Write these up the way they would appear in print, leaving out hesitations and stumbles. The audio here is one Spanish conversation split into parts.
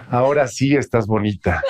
Ahora sí estás bonita.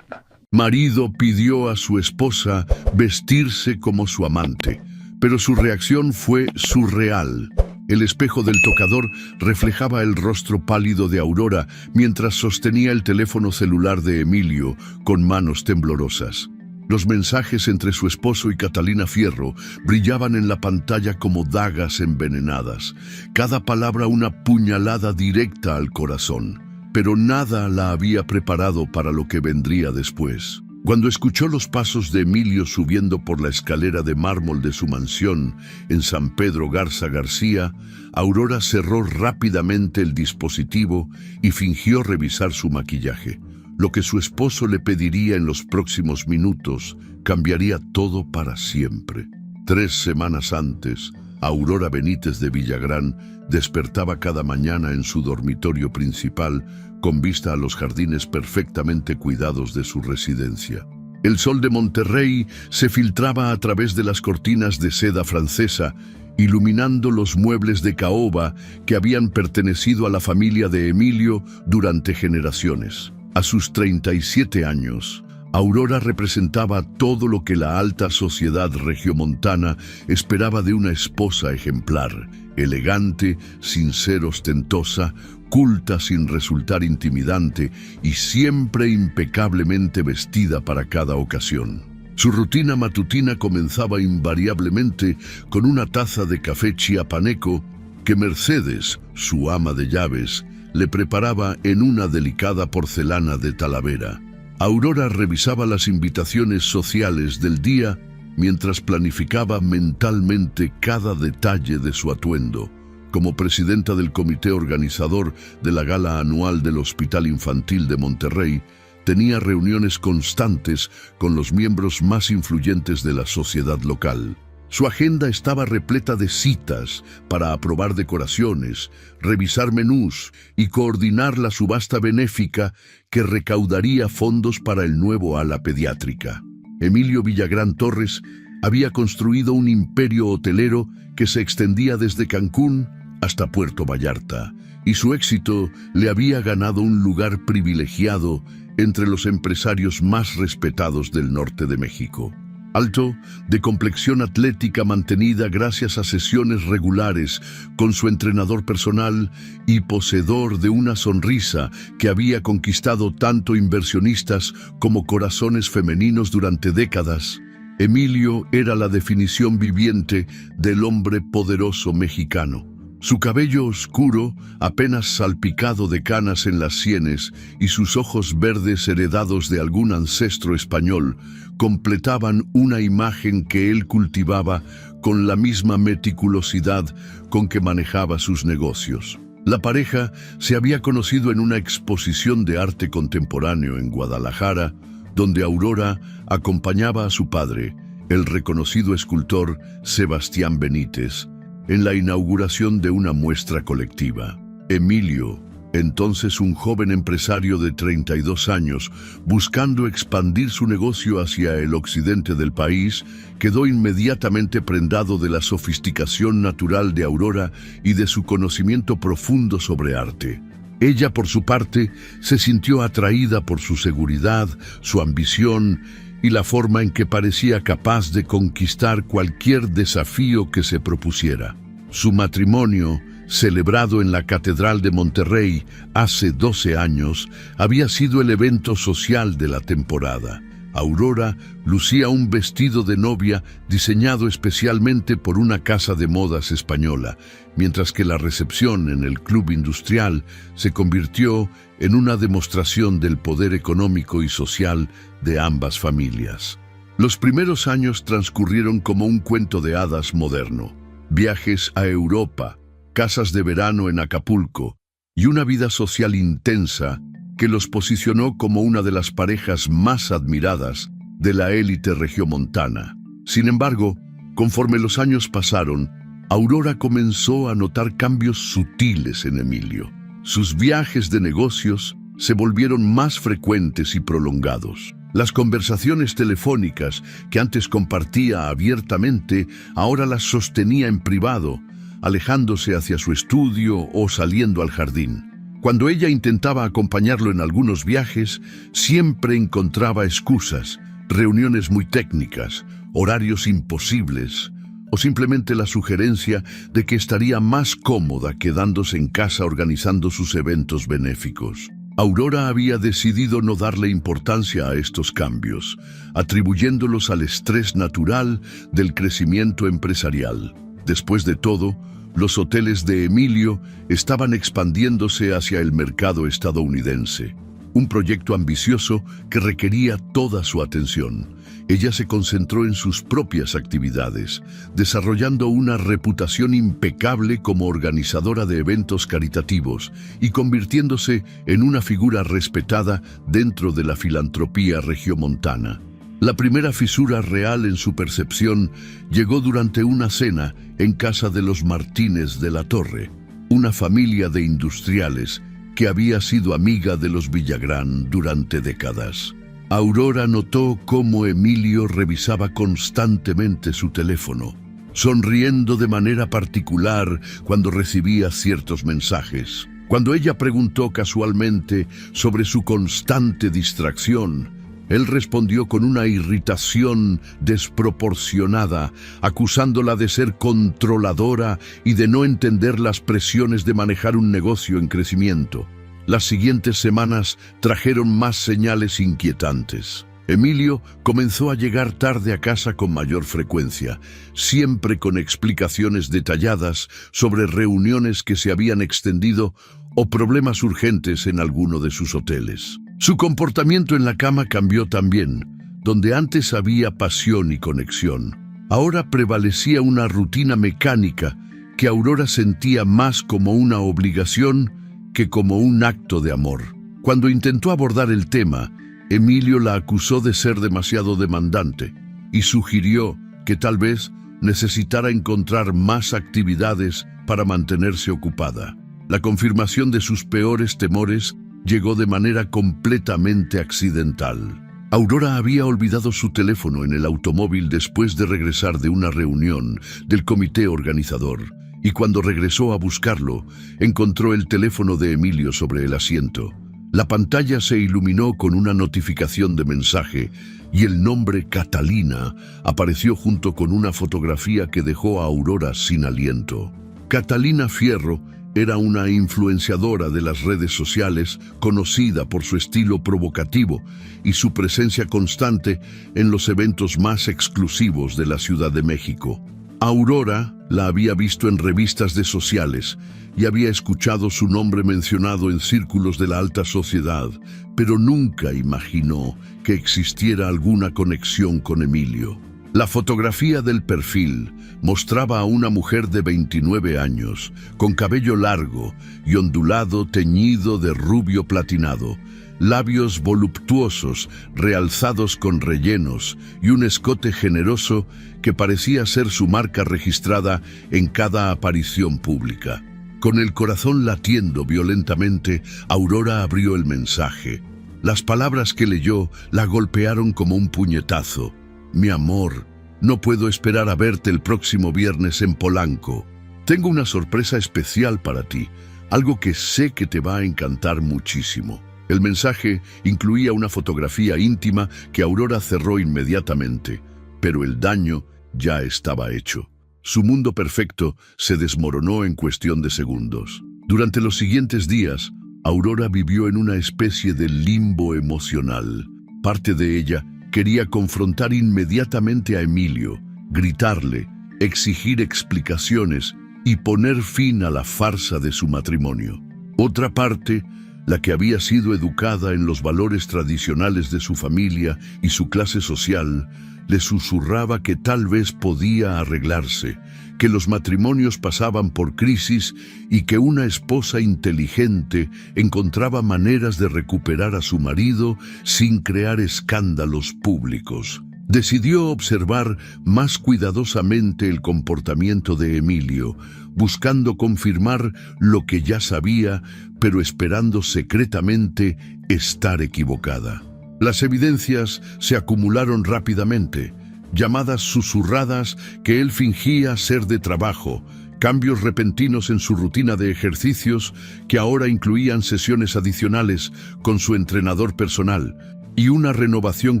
Marido pidió a su esposa vestirse como su amante, pero su reacción fue surreal. El espejo del tocador reflejaba el rostro pálido de Aurora mientras sostenía el teléfono celular de Emilio con manos temblorosas. Los mensajes entre su esposo y Catalina Fierro brillaban en la pantalla como dagas envenenadas, cada palabra una puñalada directa al corazón. Pero nada la había preparado para lo que vendría después. Cuando escuchó los pasos de Emilio subiendo por la escalera de mármol de su mansión en San Pedro Garza García, Aurora cerró rápidamente el dispositivo y fingió revisar su maquillaje. Lo que su esposo le pediría en los próximos minutos cambiaría todo para siempre. 3 semanas antes, Aurora Benítez de Villagrán despertaba cada mañana en su dormitorio principal con vista a los jardines perfectamente cuidados de su residencia. El sol de Monterrey se filtraba a través de las cortinas de seda francesa, iluminando los muebles de caoba que habían pertenecido a la familia de Emilio durante generaciones. A sus 37 años, Aurora representaba todo lo que la alta sociedad regiomontana esperaba de una esposa ejemplar, elegante sin ser ostentosa, culta sin resultar intimidante y siempre impecablemente vestida para cada ocasión. Su rutina matutina comenzaba invariablemente con una taza de café chiapaneco que Mercedes, su ama de llaves, le preparaba en una delicada porcelana de Talavera. Aurora revisaba las invitaciones sociales del día mientras planificaba mentalmente cada detalle de su atuendo. Como presidenta del comité organizador de la gala anual del Hospital Infantil de Monterrey, tenía reuniones constantes con los miembros más influyentes de la sociedad local. Su agenda estaba repleta de citas para aprobar decoraciones, revisar menús y coordinar la subasta benéfica que recaudaría fondos para el nuevo ala pediátrica. Emilio Villagrán Torres había construido un imperio hotelero que se extendía desde Cancún hasta Puerto Vallarta, y su éxito le había ganado un lugar privilegiado entre los empresarios más respetados del norte de México. Alto, de complexión atlética mantenida gracias a sesiones regulares con su entrenador personal y poseedor de una sonrisa que había conquistado tanto inversionistas como corazones femeninos durante décadas, Emilio era la definición viviente del hombre poderoso mexicano. Su cabello oscuro, apenas salpicado de canas en las sienes, y sus ojos verdes heredados de algún ancestro español, completaban una imagen que él cultivaba con la misma meticulosidad con que manejaba sus negocios. La pareja se había conocido en una exposición de arte contemporáneo en Guadalajara, donde Aurora acompañaba a su padre, el reconocido escultor Sebastián Benítez, en la inauguración de una muestra colectiva. Emilio, entonces un joven empresario de 32 años, buscando expandir su negocio hacia el occidente del país, quedó inmediatamente prendado de la sofisticación natural de Aurora y de su conocimiento profundo sobre arte. Ella, por su parte, se sintió atraída por su seguridad, su ambición y la forma en que parecía capaz de conquistar cualquier desafío que se propusiera. Su matrimonio, celebrado en la Catedral de Monterrey hace 12 años, había sido el evento social de la temporada. Aurora lucía un vestido de novia diseñado especialmente por una casa de modas española, mientras que la recepción en el Club Industrial se convirtió en una demostración del poder económico y social de ambas familias. Los primeros años transcurrieron como un cuento de hadas moderno. Viajes a Europa, casas de verano en Acapulco y una vida social intensa que los posicionó como una de las parejas más admiradas de la élite regiomontana. Sin embargo, conforme los años pasaron, Aurora comenzó a notar cambios sutiles en Emilio. Sus viajes de negocios se volvieron más frecuentes y prolongados. Las conversaciones telefónicas que antes compartía abiertamente, ahora las sostenía en privado, alejándose hacia su estudio o saliendo al jardín. Cuando ella intentaba acompañarlo en algunos viajes, siempre encontraba excusas, reuniones muy técnicas, horarios imposibles, o simplemente la sugerencia de que estaría más cómoda quedándose en casa organizando sus eventos benéficos. Aurora había decidido no darle importancia a estos cambios, atribuyéndolos al estrés natural del crecimiento empresarial. Después de todo, los hoteles de Emilio estaban expandiéndose hacia el mercado estadounidense. Un proyecto ambicioso que requería toda su atención. Ella se concentró en sus propias actividades, desarrollando una reputación impecable como organizadora de eventos caritativos y convirtiéndose en una figura respetada dentro de la filantropía regiomontana. La primera fisura real en su percepción llegó durante una cena en casa de los Martínez de la Torre, una familia de industriales que había sido amiga de los Villagrán durante décadas. Aurora notó cómo Emilio revisaba constantemente su teléfono, sonriendo de manera particular cuando recibía ciertos mensajes. Cuando ella preguntó casualmente sobre su constante distracción, él respondió con una irritación desproporcionada, acusándola de ser controladora y de no entender las presiones de manejar un negocio en crecimiento. Las siguientes semanas trajeron más señales inquietantes. Emilio comenzó a llegar tarde a casa con mayor frecuencia, siempre con explicaciones detalladas sobre reuniones que se habían extendido o problemas urgentes en alguno de sus hoteles. Su comportamiento en la cama cambió también. Donde antes había pasión y conexión, ahora prevalecía una rutina mecánica que Aurora sentía más como una obligación que como un acto de amor. Cuando intentó abordar el tema, Emilio la acusó de ser demasiado demandante y sugirió que tal vez necesitara encontrar más actividades para mantenerse ocupada. La confirmación de sus peores temores llegó de manera completamente accidental. Aurora había olvidado su teléfono en el automóvil después de regresar de una reunión del comité organizador, y cuando regresó a buscarlo, encontró el teléfono de Emilio sobre el asiento. La pantalla se iluminó con una notificación de mensaje y el nombre Catalina apareció junto con una fotografía que dejó a Aurora sin aliento. Catalina Fierro era una influenciadora de las redes sociales conocida por su estilo provocativo y su presencia constante en los eventos más exclusivos de la Ciudad de México. Aurora la había visto en revistas de sociales y había escuchado su nombre mencionado en círculos de la alta sociedad, pero nunca imaginó que existiera alguna conexión con Emilio. La fotografía del perfil mostraba a una mujer de 29 años, con cabello largo y ondulado teñido de rubio platinado, labios voluptuosos realzados con rellenos y un escote generoso que parecía ser su marca registrada en cada aparición pública. Con el corazón latiendo violentamente, Aurora abrió el mensaje. Las palabras que leyó la golpearon como un puñetazo. Mi amor, no puedo esperar a verte el próximo viernes en Polanco. Tengo una sorpresa especial para ti, algo que sé que te va a encantar muchísimo. El mensaje incluía una fotografía íntima que Aurora cerró inmediatamente, pero el daño ya estaba hecho. Su mundo perfecto se desmoronó en cuestión de segundos. Durante los siguientes días, Aurora vivió en una especie de limbo emocional. Parte de ella quería confrontar inmediatamente a Emilio, gritarle, exigir explicaciones y poner fin a la farsa de su matrimonio. Otra parte, la que había sido educada en los valores tradicionales de su familia y su clase social, le susurraba que tal vez podía arreglarse, que los matrimonios pasaban por crisis y que una esposa inteligente encontraba maneras de recuperar a su marido sin crear escándalos públicos. Decidió observar más cuidadosamente el comportamiento de Emilio, buscando confirmar lo que ya sabía, pero esperando secretamente estar equivocada. Las evidencias se acumularon rápidamente, llamadas susurradas que él fingía ser de trabajo, cambios repentinos en su rutina de ejercicios que ahora incluían sesiones adicionales con su entrenador personal y una renovación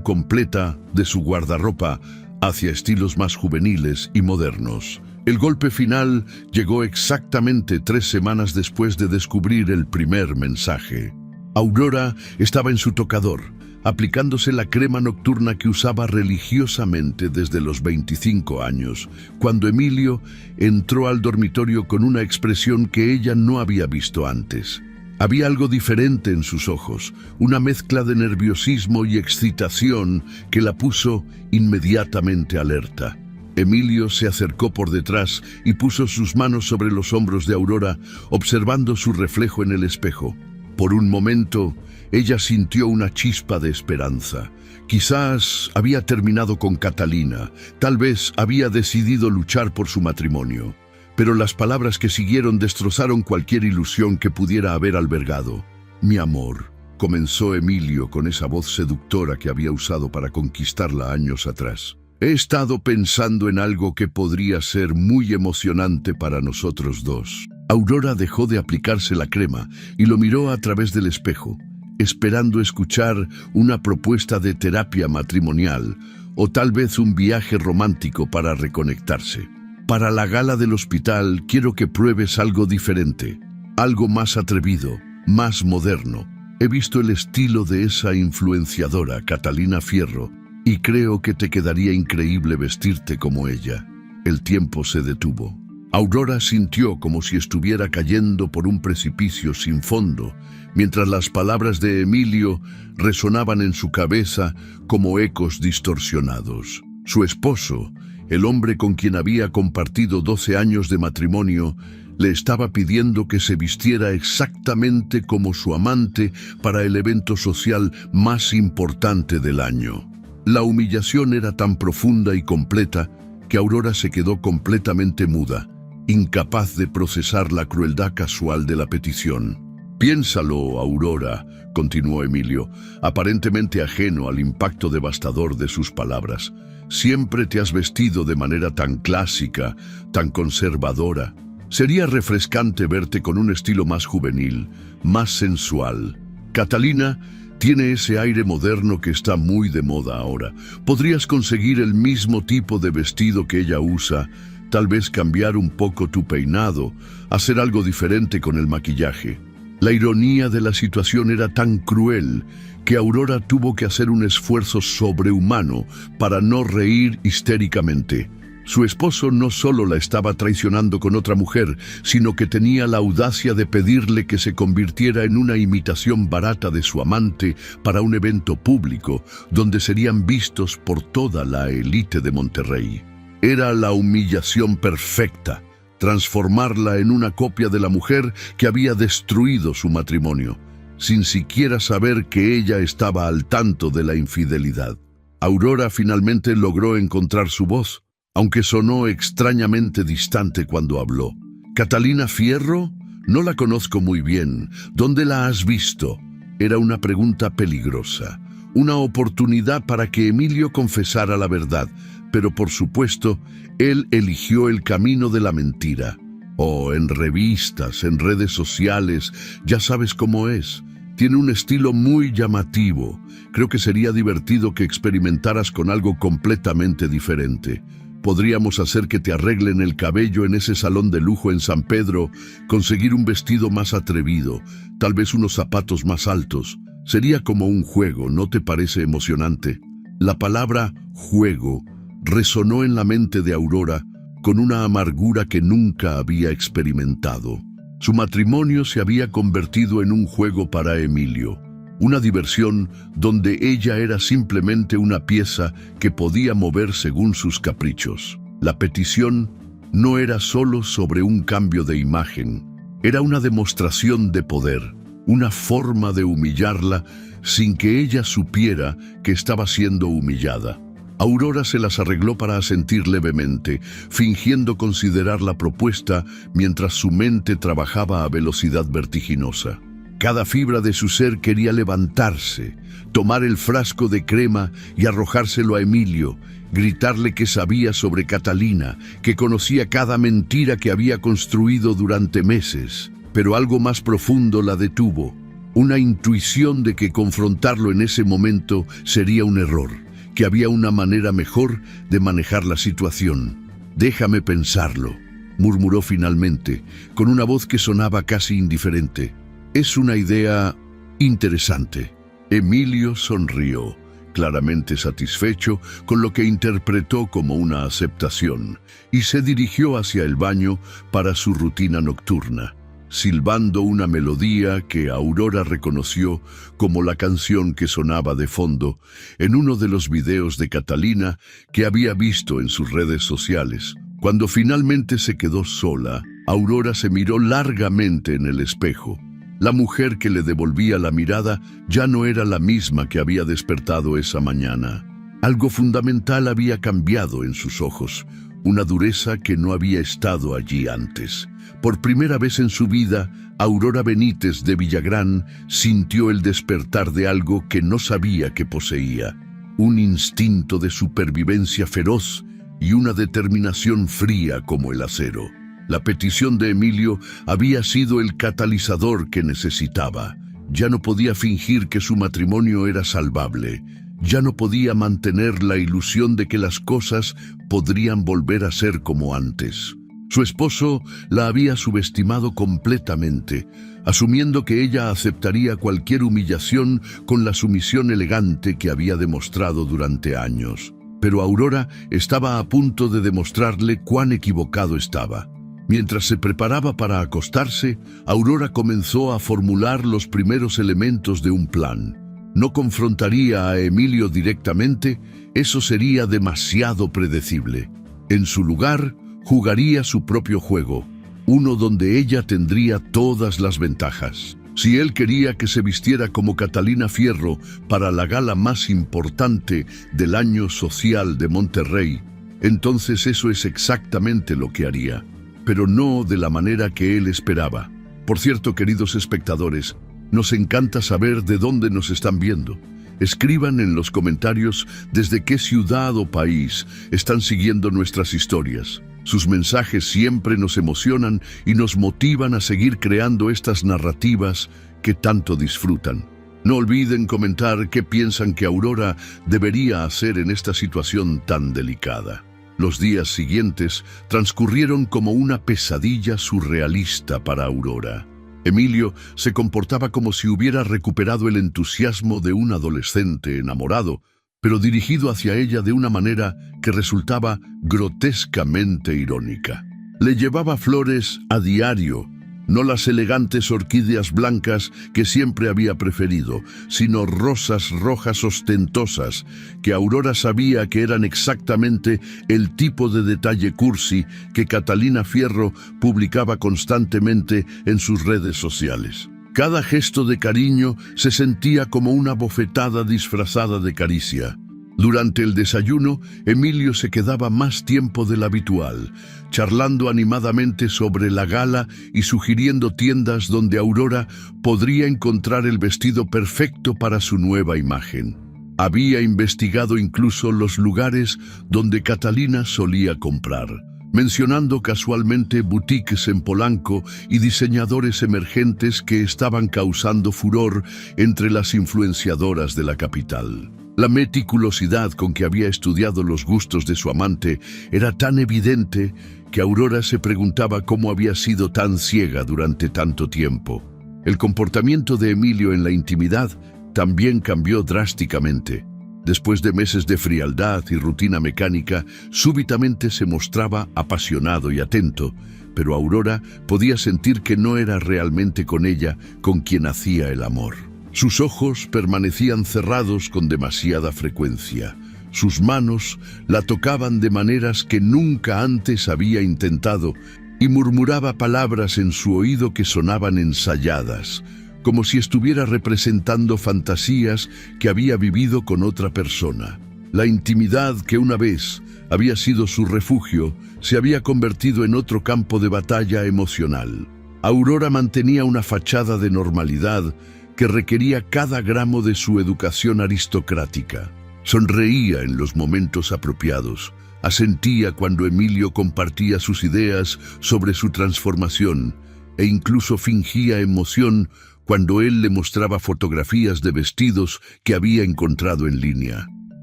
completa de su guardarropa hacia estilos más juveniles y modernos. El golpe final llegó exactamente 3 semanas después de descubrir el primer mensaje. Aurora estaba en su tocador, aplicándose la crema nocturna que usaba religiosamente desde los 25 años, cuando Emilio entró al dormitorio con una expresión que ella no había visto antes. Había algo diferente en sus ojos, una mezcla de nerviosismo y excitación que la puso inmediatamente alerta. Emilio se acercó por detrás y puso sus manos sobre los hombros de Aurora, observando su reflejo en el espejo. Por un momento, ella sintió una chispa de esperanza. Quizás había terminado con Catalina, tal vez había decidido luchar por su matrimonio. Pero las palabras que siguieron destrozaron cualquier ilusión que pudiera haber albergado. «Mi amor», comenzó Emilio con esa voz seductora que había usado para conquistarla años atrás. «He estado pensando en algo que podría ser muy emocionante para nosotros dos». Aurora dejó de aplicarse la crema y lo miró a través del espejo, esperando escuchar una propuesta de terapia matrimonial o tal vez un viaje romántico para reconectarse. «Para la gala del hospital quiero que pruebes algo diferente, algo más atrevido, más moderno. He visto el estilo de esa influenciadora, Catalina Fierro, y creo que te quedaría increíble vestirte como ella». El tiempo se detuvo. Aurora sintió como si estuviera cayendo por un precipicio sin fondo, mientras las palabras de Emilio resonaban en su cabeza como ecos distorsionados. Su esposo, el hombre con quien había compartido 12 años de matrimonio, le estaba pidiendo que se vistiera exactamente como su amante para el evento social más importante del año. La humillación era tan profunda y completa que Aurora se quedó completamente muda, incapaz de procesar la crueldad casual de la petición. «Piénsalo, Aurora», continuó Emilio, aparentemente ajeno al impacto devastador de sus palabras. «Siempre te has vestido de manera tan clásica, tan conservadora. Sería refrescante verte con un estilo más juvenil, más sensual. Catalina tiene ese aire moderno que está muy de moda ahora. Podrías conseguir el mismo tipo de vestido que ella usa, tal vez cambiar un poco tu peinado, hacer algo diferente con el maquillaje». La ironía de la situación era tan cruel que Aurora tuvo que hacer un esfuerzo sobrehumano para no reír histéricamente. Su esposo no solo la estaba traicionando con otra mujer, sino que tenía la audacia de pedirle que se convirtiera en una imitación barata de su amante para un evento público, donde serían vistos por toda la élite de Monterrey. Era la humillación perfecta, transformarla en una copia de la mujer que había destruido su matrimonio, sin siquiera saber que ella estaba al tanto de la infidelidad. Aurora finalmente logró encontrar su voz, aunque sonó extrañamente distante cuando habló. «¿Catalina Fierro? No la conozco muy bien. ¿Dónde la has visto?». Era una pregunta peligrosa, una oportunidad para que Emilio confesara la verdad, pero por supuesto, él eligió el camino de la mentira. En revistas, en redes sociales, ya sabes cómo es. Tiene un estilo muy llamativo. Creo que sería divertido que experimentaras con algo completamente diferente. Podríamos hacer que te arreglen el cabello en ese salón de lujo en San Pedro, conseguir un vestido más atrevido, tal vez unos zapatos más altos. Sería como un juego, ¿no te parece emocionante? La palabra juego resonó en la mente de Aurora con una amargura que nunca había experimentado. Su matrimonio se había convertido en un juego para Emilio, una diversión donde ella era simplemente una pieza que podía mover según sus caprichos. La petición no era solo sobre un cambio de imagen, era una demostración de poder, una forma de humillarla sin que ella supiera que estaba siendo humillada. Aurora se las arregló para asentir levemente, fingiendo considerar la propuesta mientras su mente trabajaba a velocidad vertiginosa. Cada fibra de su ser quería levantarse, tomar el frasco de crema y arrojárselo a Emilio, gritarle que sabía sobre Catalina, que conocía cada mentira que había construido durante meses. Pero algo más profundo la detuvo, una intuición de que confrontarlo en ese momento sería un error, que había una manera mejor de manejar la situación. «Déjame pensarlo», murmuró finalmente, con una voz que sonaba casi indiferente. «Es una idea interesante». Emilio sonrió, claramente satisfecho con lo que interpretó como una aceptación, y se dirigió hacia el baño para su rutina nocturna, silbando una melodía que Aurora reconoció como la canción que sonaba de fondo en uno de los videos de Catalina que había visto en sus redes sociales. Cuando finalmente se quedó sola, Aurora se miró largamente en el espejo. La mujer que le devolvía la mirada ya no era la misma que había despertado esa mañana. Algo fundamental había cambiado en sus ojos, una dureza que no había estado allí antes. Por primera vez en su vida, Aurora Benítez de Villagrán sintió el despertar de algo que no sabía que poseía, un instinto de supervivencia feroz y una determinación fría como el acero. La petición de Emilio había sido el catalizador que necesitaba. Ya no podía fingir que su matrimonio era salvable. Ya no podía mantener la ilusión de que las cosas podrían volver a ser como antes. Su esposo la había subestimado completamente, asumiendo que ella aceptaría cualquier humillación con la sumisión elegante que había demostrado durante años. Pero Aurora estaba a punto de demostrarle cuán equivocado estaba. Mientras se preparaba para acostarse, Aurora comenzó a formular los primeros elementos de un plan. No confrontaría a Emilio directamente, eso sería demasiado predecible. En su lugar, jugaría su propio juego, uno donde ella tendría todas las ventajas. Si él quería que se vistiera como Catalina Fierro para la gala más importante del año social de Monterrey, entonces eso es exactamente lo que haría, pero no de la manera que él esperaba. Por cierto, queridos espectadores, nos encanta saber de dónde nos están viendo. Escriban en los comentarios desde qué ciudad o país están siguiendo nuestras historias. Sus mensajes siempre nos emocionan y nos motivan a seguir creando estas narrativas que tanto disfrutan. No olviden comentar qué piensan que Aurora debería hacer en esta situación tan delicada. Los días siguientes transcurrieron como una pesadilla surrealista para Aurora. Emilio se comportaba como si hubiera recuperado el entusiasmo de un adolescente enamorado, pero dirigido hacia ella de una manera que resultaba grotescamente irónica. Le llevaba flores a diario, no las elegantes orquídeas blancas que siempre había preferido, sino rosas rojas ostentosas, que Aurora sabía que eran exactamente el tipo de detalle cursi que Catalina Fierro publicaba constantemente en sus redes sociales. Cada gesto de cariño se sentía como una bofetada disfrazada de caricia. Durante el desayuno, Emilio se quedaba más tiempo del habitual, charlando animadamente sobre la gala y sugiriendo tiendas donde Aurora podría encontrar el vestido perfecto para su nueva imagen. Había investigado incluso los lugares donde Catalina solía comprar, mencionando casualmente boutiques en Polanco y diseñadores emergentes que estaban causando furor entre las influenciadoras de la capital. La meticulosidad con que había estudiado los gustos de su amante era tan evidente que Aurora se preguntaba cómo había sido tan ciega durante tanto tiempo. El comportamiento de Emilio en la intimidad también cambió drásticamente. Después de meses de frialdad y rutina mecánica, súbitamente se mostraba apasionado y atento, pero Aurora podía sentir que no era realmente con ella con quien hacía el amor. Sus ojos permanecían cerrados con demasiada frecuencia. Sus manos la tocaban de maneras que nunca antes había intentado y murmuraba palabras en su oído que sonaban ensayadas, como si estuviera representando fantasías que había vivido con otra persona. La intimidad que una vez había sido su refugio se había convertido en otro campo de batalla emocional. Aurora mantenía una fachada de normalidad que requería cada gramo de su educación aristocrática. Sonreía en los momentos apropiados, asentía cuando Emilio compartía sus ideas sobre su transformación e incluso fingía emoción cuando él le mostraba fotografías de vestidos que había encontrado en línea.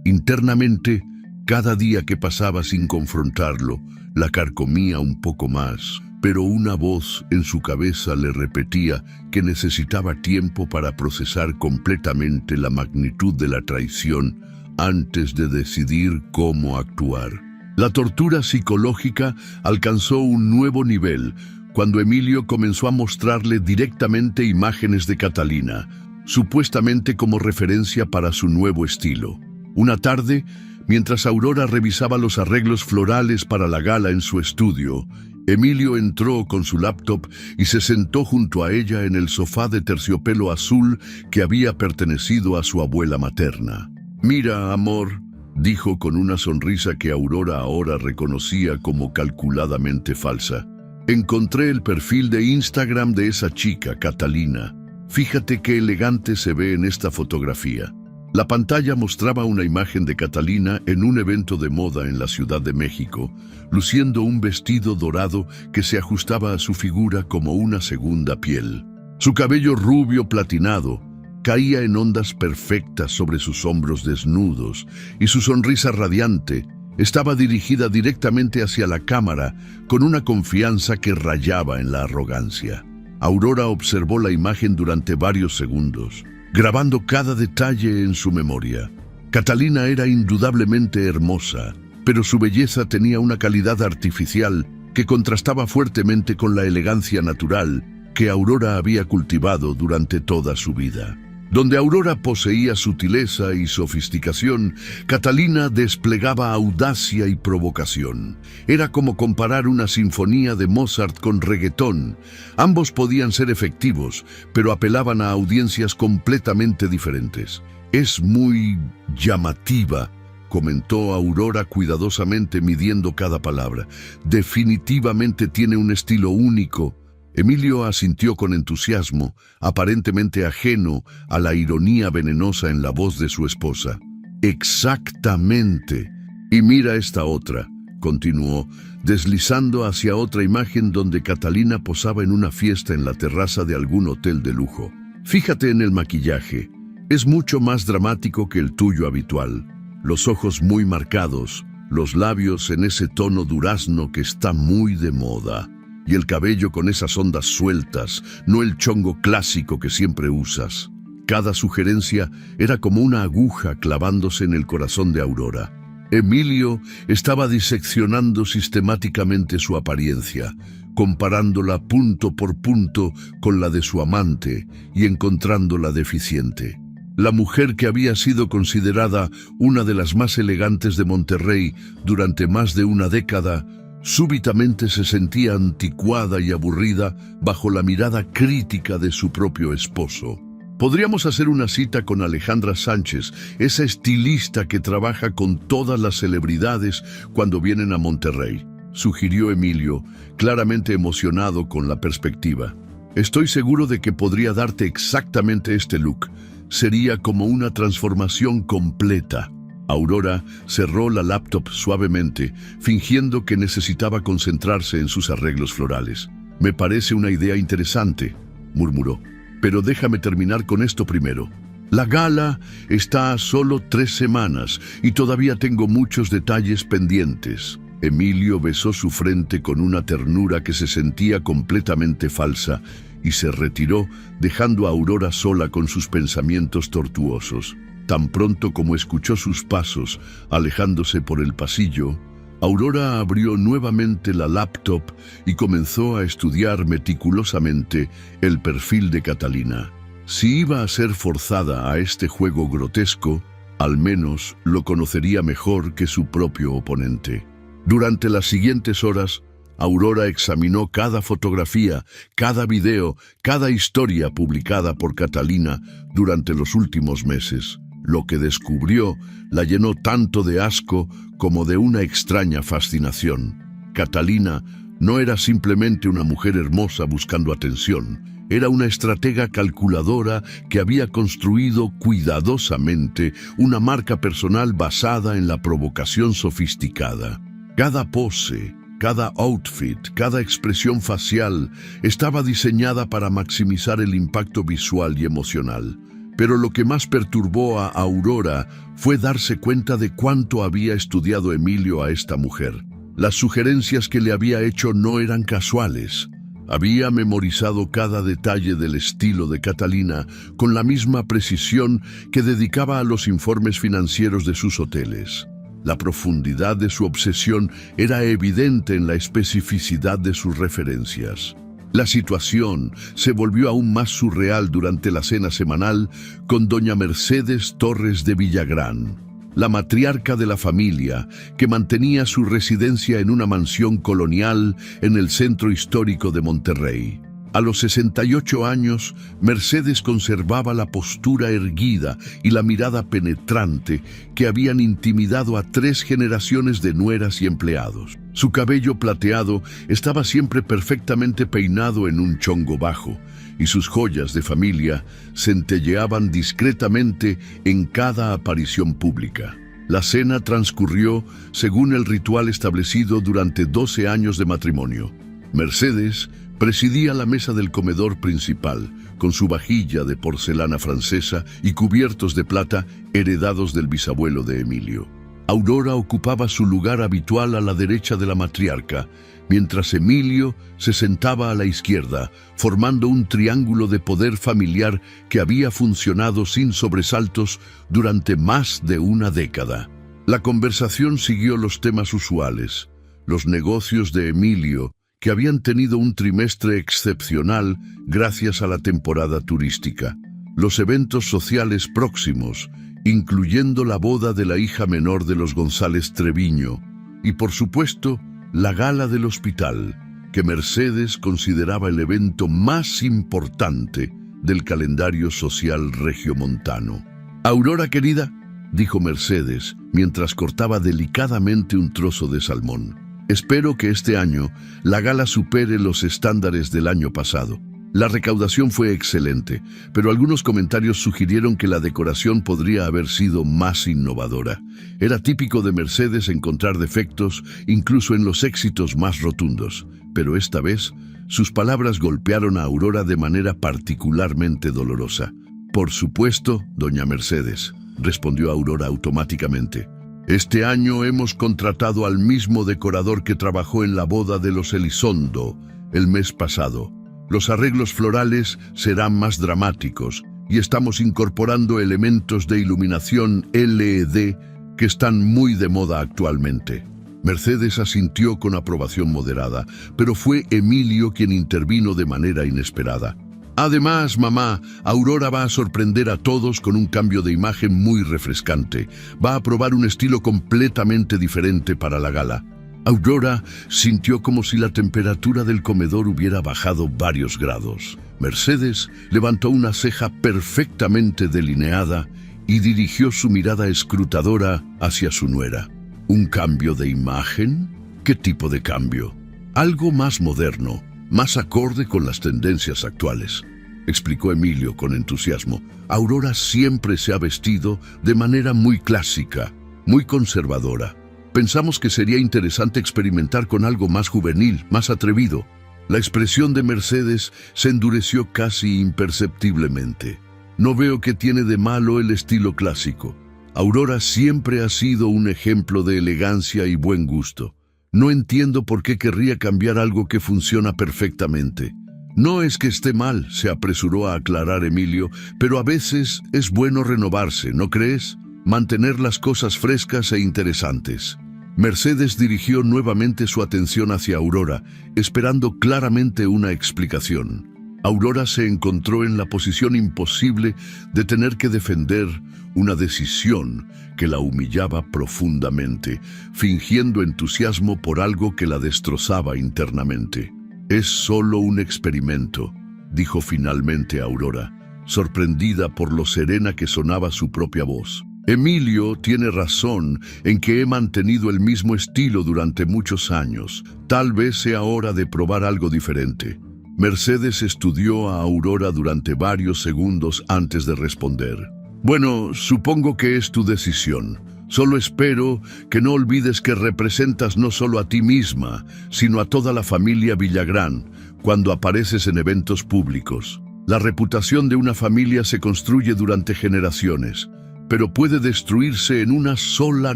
Internamente, cada día que pasaba sin confrontarlo, la carcomía un poco más, pero una voz en su cabeza le repetía que necesitaba tiempo para procesar completamente la magnitud de la traición antes de decidir cómo actuar. La tortura psicológica alcanzó un nuevo nivel cuando Emilio comenzó a mostrarle directamente imágenes de Catalina, supuestamente como referencia para su nuevo estilo. Una tarde, mientras Aurora revisaba los arreglos florales para la gala en su estudio, Emilio entró con su laptop y se sentó junto a ella en el sofá de terciopelo azul que había pertenecido a su abuela materna. «Mira, amor», dijo con una sonrisa que Aurora ahora reconocía como calculadamente falsa. «Encontré el perfil de Instagram de esa chica, Catalina. Fíjate qué elegante se ve en esta fotografía». La pantalla mostraba una imagen de Catalina en un evento de moda en la Ciudad de México, luciendo un vestido dorado que se ajustaba a su figura como una segunda piel. Su cabello rubio platinado caía en ondas perfectas sobre sus hombros desnudos y su sonrisa radiante estaba dirigida directamente hacia la cámara con una confianza que rayaba en la arrogancia. Aurora observó la imagen durante varios segundos, grabando cada detalle en su memoria. Catalina era indudablemente hermosa, pero su belleza tenía una calidad artificial que contrastaba fuertemente con la elegancia natural que Aurora había cultivado durante toda su vida. Donde Aurora poseía sutileza y sofisticación, Catalina desplegaba audacia y provocación. Era como comparar una sinfonía de Mozart con reggaetón. Ambos podían ser efectivos, pero apelaban a audiencias completamente diferentes. «Es muy llamativa», comentó Aurora cuidadosamente midiendo cada palabra. «Definitivamente tiene un estilo único». Emilio asintió con entusiasmo, aparentemente ajeno a la ironía venenosa en la voz de su esposa. «Exactamente. Y mira esta otra», continuó, deslizando hacia otra imagen donde Catalina posaba en una fiesta en la terraza de algún hotel de lujo. «Fíjate en el maquillaje. Es mucho más dramático que el tuyo habitual. Los ojos muy marcados, los labios en ese tono durazno que está muy de moda. Y el cabello con esas ondas sueltas, no el chongo clásico que siempre usas». Cada sugerencia era como una aguja clavándose en el corazón de Aurora. Emilio estaba diseccionando sistemáticamente su apariencia, comparándola punto por punto con la de su amante y encontrándola deficiente. La mujer que había sido considerada una de las más elegantes de Monterrey durante más de una década, súbitamente se sentía anticuada y aburrida bajo la mirada crítica de su propio esposo. «Podríamos hacer una cita con Alejandra Sánchez, esa estilista que trabaja con todas las celebridades cuando vienen a Monterrey», sugirió Emilio, claramente emocionado con la perspectiva. «Estoy seguro de que podría darte exactamente este look. Sería como una transformación completa». Aurora cerró la laptop suavemente, fingiendo que necesitaba concentrarse en sus arreglos florales. «Me parece una idea interesante», murmuró. «Pero déjame terminar con esto primero. La gala está a solo 3 semanas y todavía tengo muchos detalles pendientes». Emilio besó su frente con una ternura que se sentía completamente falsa y se retiró, dejando a Aurora sola con sus pensamientos tortuosos. Tan pronto como escuchó sus pasos alejándose por el pasillo, Aurora abrió nuevamente la laptop y comenzó a estudiar meticulosamente el perfil de Catalina. Si iba a ser forzada a este juego grotesco, al menos lo conocería mejor que su propio oponente. Durante las siguientes horas, Aurora examinó cada fotografía, cada video, cada historia publicada por Catalina durante los últimos meses. Lo que descubrió la llenó tanto de asco como de una extraña fascinación. Catalina No era simplemente una mujer hermosa buscando atención. Era una estratega calculadora que había construido cuidadosamente una marca personal basada en la provocación sofisticada. Cada pose, cada outfit, cada expresión facial estaba diseñada para maximizar el impacto visual y emocional. Pero lo que más perturbó a Aurora fue darse cuenta de cuánto había estudiado Emilio a esta mujer. Las sugerencias que le había hecho no eran casuales. Había memorizado cada detalle del estilo de Catalina con la misma precisión que dedicaba a los informes financieros de sus hoteles. La profundidad de su obsesión era evidente en la especificidad de sus referencias. La situación se volvió aún más surreal durante la cena semanal con doña Mercedes Torres de Villagrán, la matriarca de la familia, que mantenía su residencia en una mansión colonial en el centro histórico de Monterrey. A los 68 años, Mercedes conservaba la postura erguida y la mirada penetrante que habían intimidado a 3 generaciones de nueras y empleados. Su cabello plateado estaba siempre perfectamente peinado en un chongo bajo, y sus joyas de familia centelleaban discretamente en cada aparición pública. La cena transcurrió según el ritual establecido durante 12 años de matrimonio. Mercedes presidía la mesa del comedor principal, con su vajilla de porcelana francesa y cubiertos de plata heredados del bisabuelo de Emilio. Aurora ocupaba su lugar habitual a la derecha de la matriarca, mientras Emilio se sentaba a la izquierda, formando un triángulo de poder familiar que había funcionado sin sobresaltos durante más de una década. La conversación siguió los temas usuales: los negocios de Emilio, que habían tenido un trimestre excepcional gracias a la temporada turística, los eventos sociales próximos, incluyendo la boda de la hija menor de los González Treviño, y por supuesto, la gala del hospital, que Mercedes consideraba el evento más importante del calendario social regiomontano. «Aurora, querida», dijo Mercedes, mientras cortaba delicadamente un trozo de salmón, «espero que este año la gala supere los estándares del año pasado. La recaudación fue excelente, pero algunos comentarios sugirieron que la decoración podría haber sido más innovadora. Era típico de Mercedes encontrar defectos, incluso en los éxitos más rotundos, pero esta vez sus palabras golpearon a Aurora de manera particularmente dolorosa. «Por supuesto, doña Mercedes», respondió Aurora automáticamente. «Este año hemos contratado al mismo decorador que trabajó en la boda de los Elizondo el mes pasado. Los arreglos florales serán más dramáticos y estamos incorporando elementos de iluminación LED que están muy de moda actualmente». Mercedes asintió con aprobación moderada, pero fue Emilio quien intervino de manera inesperada. «Además, mamá, Aurora va a sorprender a todos con un cambio de imagen muy refrescante. Va a probar un estilo completamente diferente para la gala». Aurora sintió como si la temperatura del comedor hubiera bajado varios grados. Mercedes levantó una ceja perfectamente delineada y dirigió su mirada escrutadora hacia su nuera. ¿Un cambio de imagen? ¿Qué tipo de cambio? «Algo más moderno, más acorde con las tendencias actuales», explicó Emilio con entusiasmo. «Aurora siempre se ha vestido de manera muy clásica, muy conservadora. Pensamos que sería interesante experimentar con algo más juvenil, más atrevido». La expresión de Mercedes se endureció casi imperceptiblemente. «No veo qué tiene de malo el estilo clásico. Aurora siempre ha sido un ejemplo de elegancia y buen gusto. No entiendo por qué querría cambiar algo que funciona perfectamente». «No es que esté mal», se apresuró a aclarar Emilio, «pero a veces es bueno renovarse, ¿no crees? Mantener las cosas frescas e interesantes». Mercedes dirigió nuevamente su atención hacia Aurora, esperando claramente una explicación. Aurora se encontró en la posición imposible de tener que defender una decisión que la humillaba profundamente, fingiendo entusiasmo por algo que la destrozaba internamente. «Es solo un experimento», dijo finalmente Aurora, sorprendida por lo serena que sonaba su propia voz. Emilio tiene razón en que he mantenido el mismo estilo durante muchos años. Tal vez sea hora de probar algo diferente. Mercedes estudió a Aurora durante varios segundos antes de responder. Bueno, supongo que es tu decisión. Solo espero que no olvides que representas no solo a ti misma, sino a toda la familia Villagrán cuando apareces en eventos públicos. La reputación de una familia se construye durante generaciones, pero puede destruirse en una sola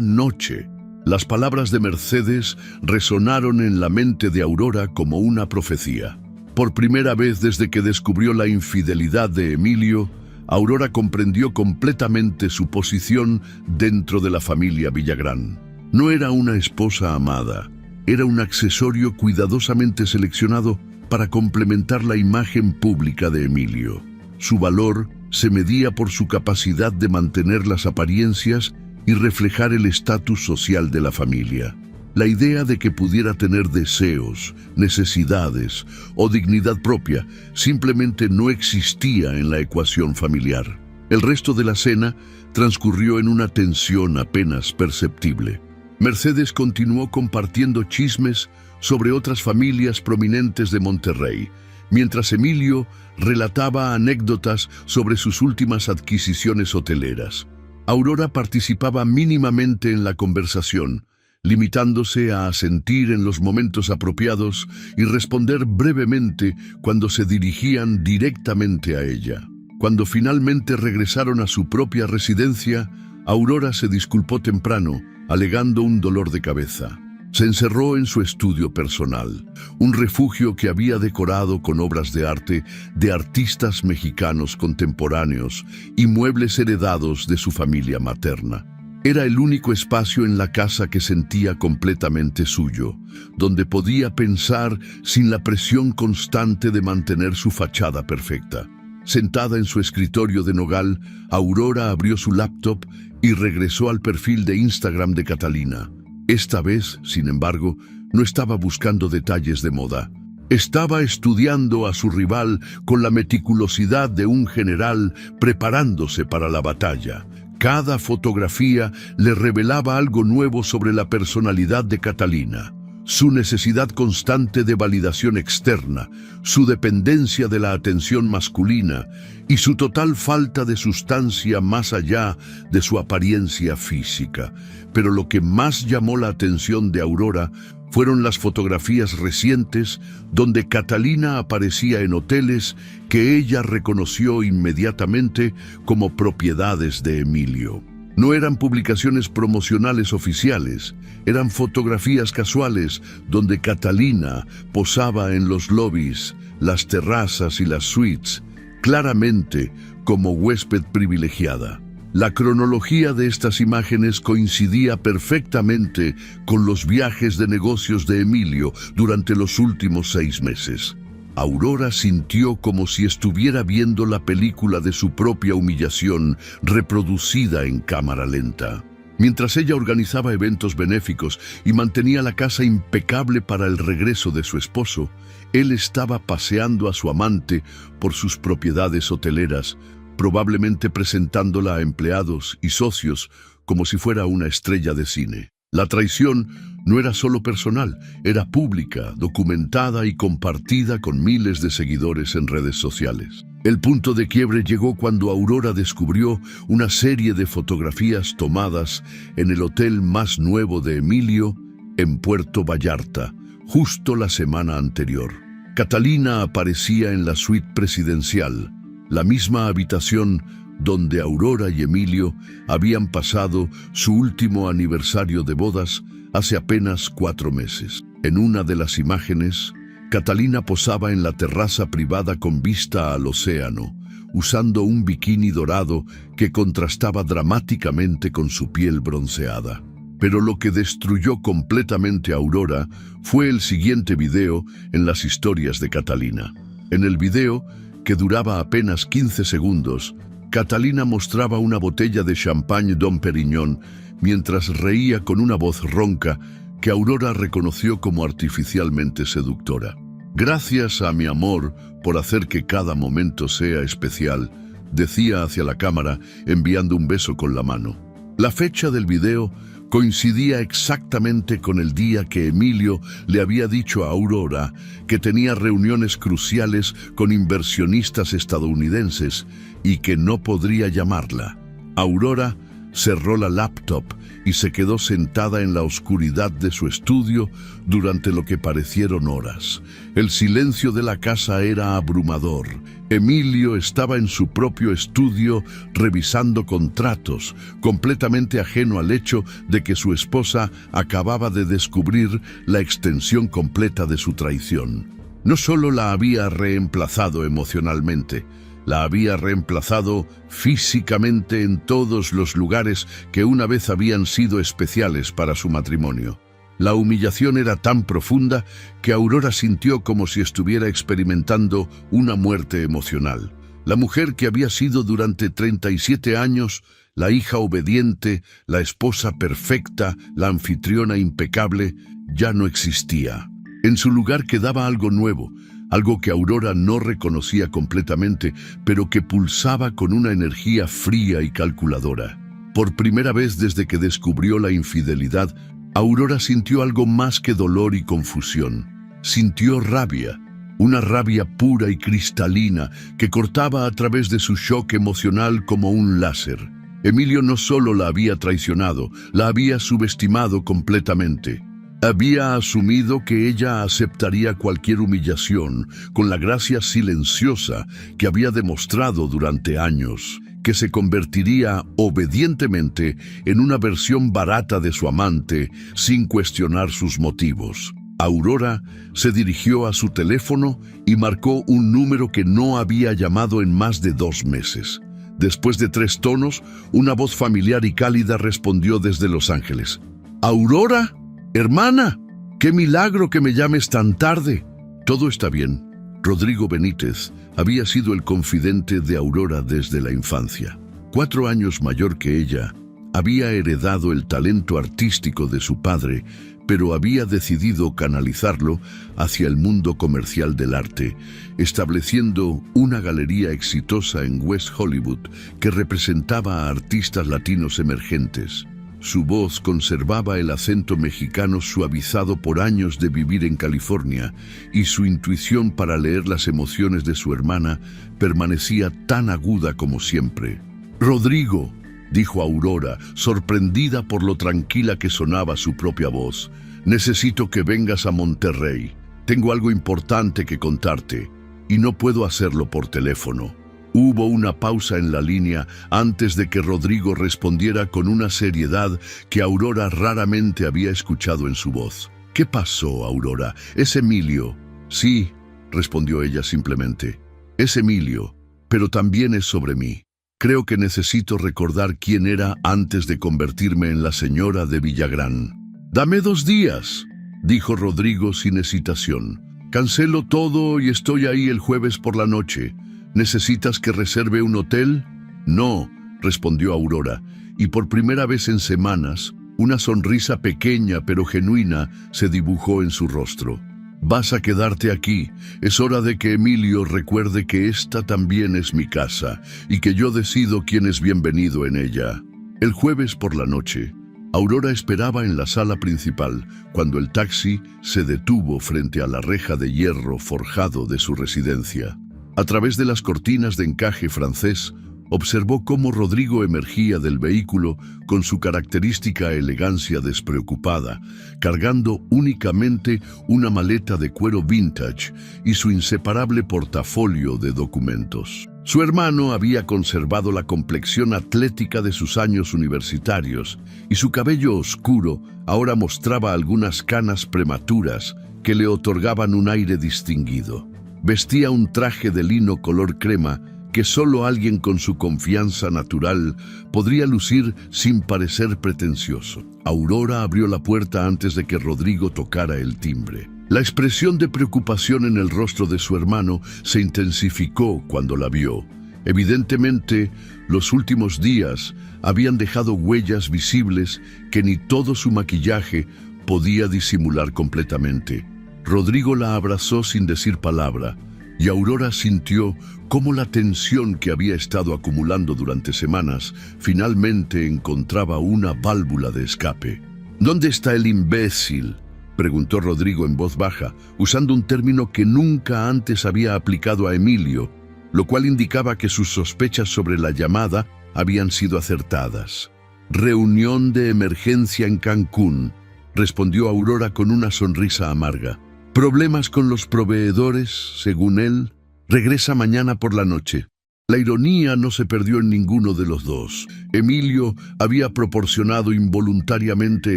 noche. Las palabras de Mercedes resonaron en la mente de Aurora como una profecía. Por primera vez desde que descubrió la infidelidad de Emilio, Aurora comprendió completamente su posición dentro de la familia Villagrán. No era una esposa amada, era un accesorio cuidadosamente seleccionado para complementar la imagen pública de Emilio. Su valor se medía por su capacidad de mantener las apariencias y reflejar el estatus social de la familia. La idea de que pudiera tener deseos, necesidades o dignidad propia simplemente no existía en la ecuación familiar. El resto de la cena transcurrió en una tensión apenas perceptible. Mercedes continuó compartiendo chismes sobre otras familias prominentes de Monterrey, mientras Emilio relataba anécdotas sobre sus últimas adquisiciones hoteleras. Aurora participaba mínimamente en la conversación, limitándose a asentir en los momentos apropiados y responder brevemente cuando se dirigían directamente a ella. Cuando finalmente regresaron a su propia residencia, Aurora se disculpó temprano, alegando un dolor de cabeza. Se encerró en su estudio personal, un refugio que había decorado con obras de arte de artistas mexicanos contemporáneos y muebles heredados de su familia materna. Era el único espacio en la casa que sentía completamente suyo, donde podía pensar sin la presión constante de mantener su fachada perfecta. Sentada en su escritorio de nogal, Aurora abrió su laptop y regresó al perfil de Instagram de Catalina. Esta vez, sin embargo, no estaba buscando detalles de moda. Estaba estudiando a su rival con la meticulosidad de un general preparándose para la batalla. Cada fotografía le revelaba algo nuevo sobre la personalidad de Catalina. Su necesidad constante de validación externa, su dependencia de la atención masculina y su total falta de sustancia más allá de su apariencia física. Pero lo que más llamó la atención de Aurora fueron las fotografías recientes donde Catalina aparecía en hoteles que ella reconoció inmediatamente como propiedades de Emilio. No eran publicaciones promocionales oficiales, eran fotografías casuales donde Catalina posaba en los lobbies, las terrazas y las suites, claramente como huésped privilegiada. La cronología de estas imágenes coincidía perfectamente con los viajes de negocios de Emilio durante los últimos 6 meses. Aurora sintió como si estuviera viendo la película de su propia humillación reproducida en cámara lenta. Mientras ella organizaba eventos benéficos y mantenía la casa impecable para el regreso de su esposo, él estaba paseando a su amante por sus propiedades hoteleras, probablemente presentándola a empleados y socios como si fuera una estrella de cine. La traición no era solo personal, era pública, documentada y compartida con miles de seguidores en redes sociales. El punto de quiebre llegó cuando Aurora descubrió una serie de fotografías tomadas en el hotel más nuevo de Emilio, en Puerto Vallarta, justo la semana anterior. Catalina aparecía en la suite presidencial, la misma habitación donde Aurora y Emilio habían pasado su último aniversario de bodas hace apenas 4 meses. En una de las imágenes, Catalina posaba en la terraza privada con vista al océano, usando un bikini dorado que contrastaba dramáticamente con su piel bronceada. Pero lo que destruyó completamente a Aurora fue el siguiente video en las historias de Catalina. En el video, que duraba apenas 15 segundos, Catalina mostraba una botella de champagne Dom Perignon mientras reía con una voz ronca que Aurora reconoció como artificialmente seductora. «Gracias a mi amor por hacer que cada momento sea especial», decía hacia la cámara enviando un beso con la mano. La fecha del video coincidía exactamente con el día que Emilio le había dicho a Aurora que tenía reuniones cruciales con inversionistas estadounidenses y que no podría llamarla. Aurora cerró la laptop y se quedó sentada en la oscuridad de su estudio durante lo que parecieron horas. El silencio de la casa era abrumador. Emilio estaba en su propio estudio revisando contratos, completamente ajeno al hecho de que su esposa acababa de descubrir la extensión completa de su traición. No solo la había reemplazado emocionalmente, la había reemplazado físicamente en todos los lugares que una vez habían sido especiales para su matrimonio. La humillación era tan profunda que Aurora sintió como si estuviera experimentando una muerte emocional. La mujer que había sido durante 37 años, la hija obediente, la esposa perfecta, la anfitriona impecable, ya no existía. En su lugar quedaba algo nuevo, algo que Aurora no reconocía completamente, pero que pulsaba con una energía fría y calculadora. Por primera vez desde que descubrió la infidelidad, Aurora sintió algo más que dolor y confusión. Sintió rabia, una rabia pura y cristalina que cortaba a través de su shock emocional como un láser. Emilio no solo la había traicionado, la había subestimado completamente. Había asumido que ella aceptaría cualquier humillación con la gracia silenciosa que había demostrado durante años, que se convertiría obedientemente en una versión barata de su amante sin cuestionar sus motivos. Aurora se dirigió a su teléfono y marcó un número que no había llamado en más de 2 meses. Después de 3 tonos, una voz familiar y cálida respondió desde Los Ángeles. «¿Aurora? Hermana, qué milagro que me llames tan tarde». «Todo está bien». Rodrigo Benítez había sido el confidente de Aurora desde la infancia. 4 años mayor que ella, había heredado el talento artístico de su padre, pero había decidido canalizarlo hacia el mundo comercial del arte, estableciendo una galería exitosa en West Hollywood que representaba a artistas latinos emergentes. Su voz conservaba el acento mexicano suavizado por años de vivir en California, y su intuición para leer las emociones de su hermana permanecía tan aguda como siempre. «Rodrigo», dijo Aurora, sorprendida por lo tranquila que sonaba su propia voz, «necesito que vengas a Monterrey. Tengo algo importante que contarte, y no puedo hacerlo por teléfono». Hubo una pausa en la línea antes de que Rodrigo respondiera con una seriedad que Aurora raramente había escuchado en su voz. «¿Qué pasó, Aurora? ¿Es Emilio?» «Sí», respondió ella simplemente. «Es Emilio, pero también es sobre mí. Creo que necesito recordar quién era antes de convertirme en la señora de Villagrán». «Dame 2 días», dijo Rodrigo sin hesitación. «Cancelo todo y estoy ahí el jueves por la noche. ¿Necesitas que reserve un hotel?» «No», respondió Aurora, y por primera vez en semanas, una sonrisa pequeña pero genuina se dibujó en su rostro. «Vas a quedarte aquí. Es hora de que Emilio recuerde que esta también es mi casa y que yo decido quién es bienvenido en ella». El jueves por la noche, Aurora esperaba en la sala principal cuando el taxi se detuvo frente a la reja de hierro forjado de su residencia. A través de las cortinas de encaje francés, observó cómo Rodrigo emergía del vehículo con su característica elegancia despreocupada, cargando únicamente una maleta de cuero vintage y su inseparable portafolio de documentos. Su hermano había conservado la complexión atlética de sus años universitarios, y su cabello oscuro ahora mostraba algunas canas prematuras que le otorgaban un aire distinguido. Vestía un traje de lino color crema que solo alguien con su confianza natural podría lucir sin parecer pretencioso. Aurora abrió la puerta antes de que Rodrigo tocara el timbre. La expresión de preocupación en el rostro de su hermano se intensificó cuando la vio. Evidentemente, los últimos días habían dejado huellas visibles que ni todo su maquillaje podía disimular completamente. Rodrigo la abrazó sin decir palabra, y Aurora sintió cómo la tensión que había estado acumulando durante semanas finalmente encontraba una válvula de escape. ¿Dónde está el imbécil?, preguntó Rodrigo en voz baja, usando un término que nunca antes había aplicado a Emilio, lo cual indicaba que sus sospechas sobre la llamada habían sido acertadas. «Reunión de emergencia en Cancún», respondió Aurora con una sonrisa amarga. «Problemas con los proveedores, según él. Regresa mañana por la noche». La ironía no se perdió en ninguno de los dos. Emilio había proporcionado involuntariamente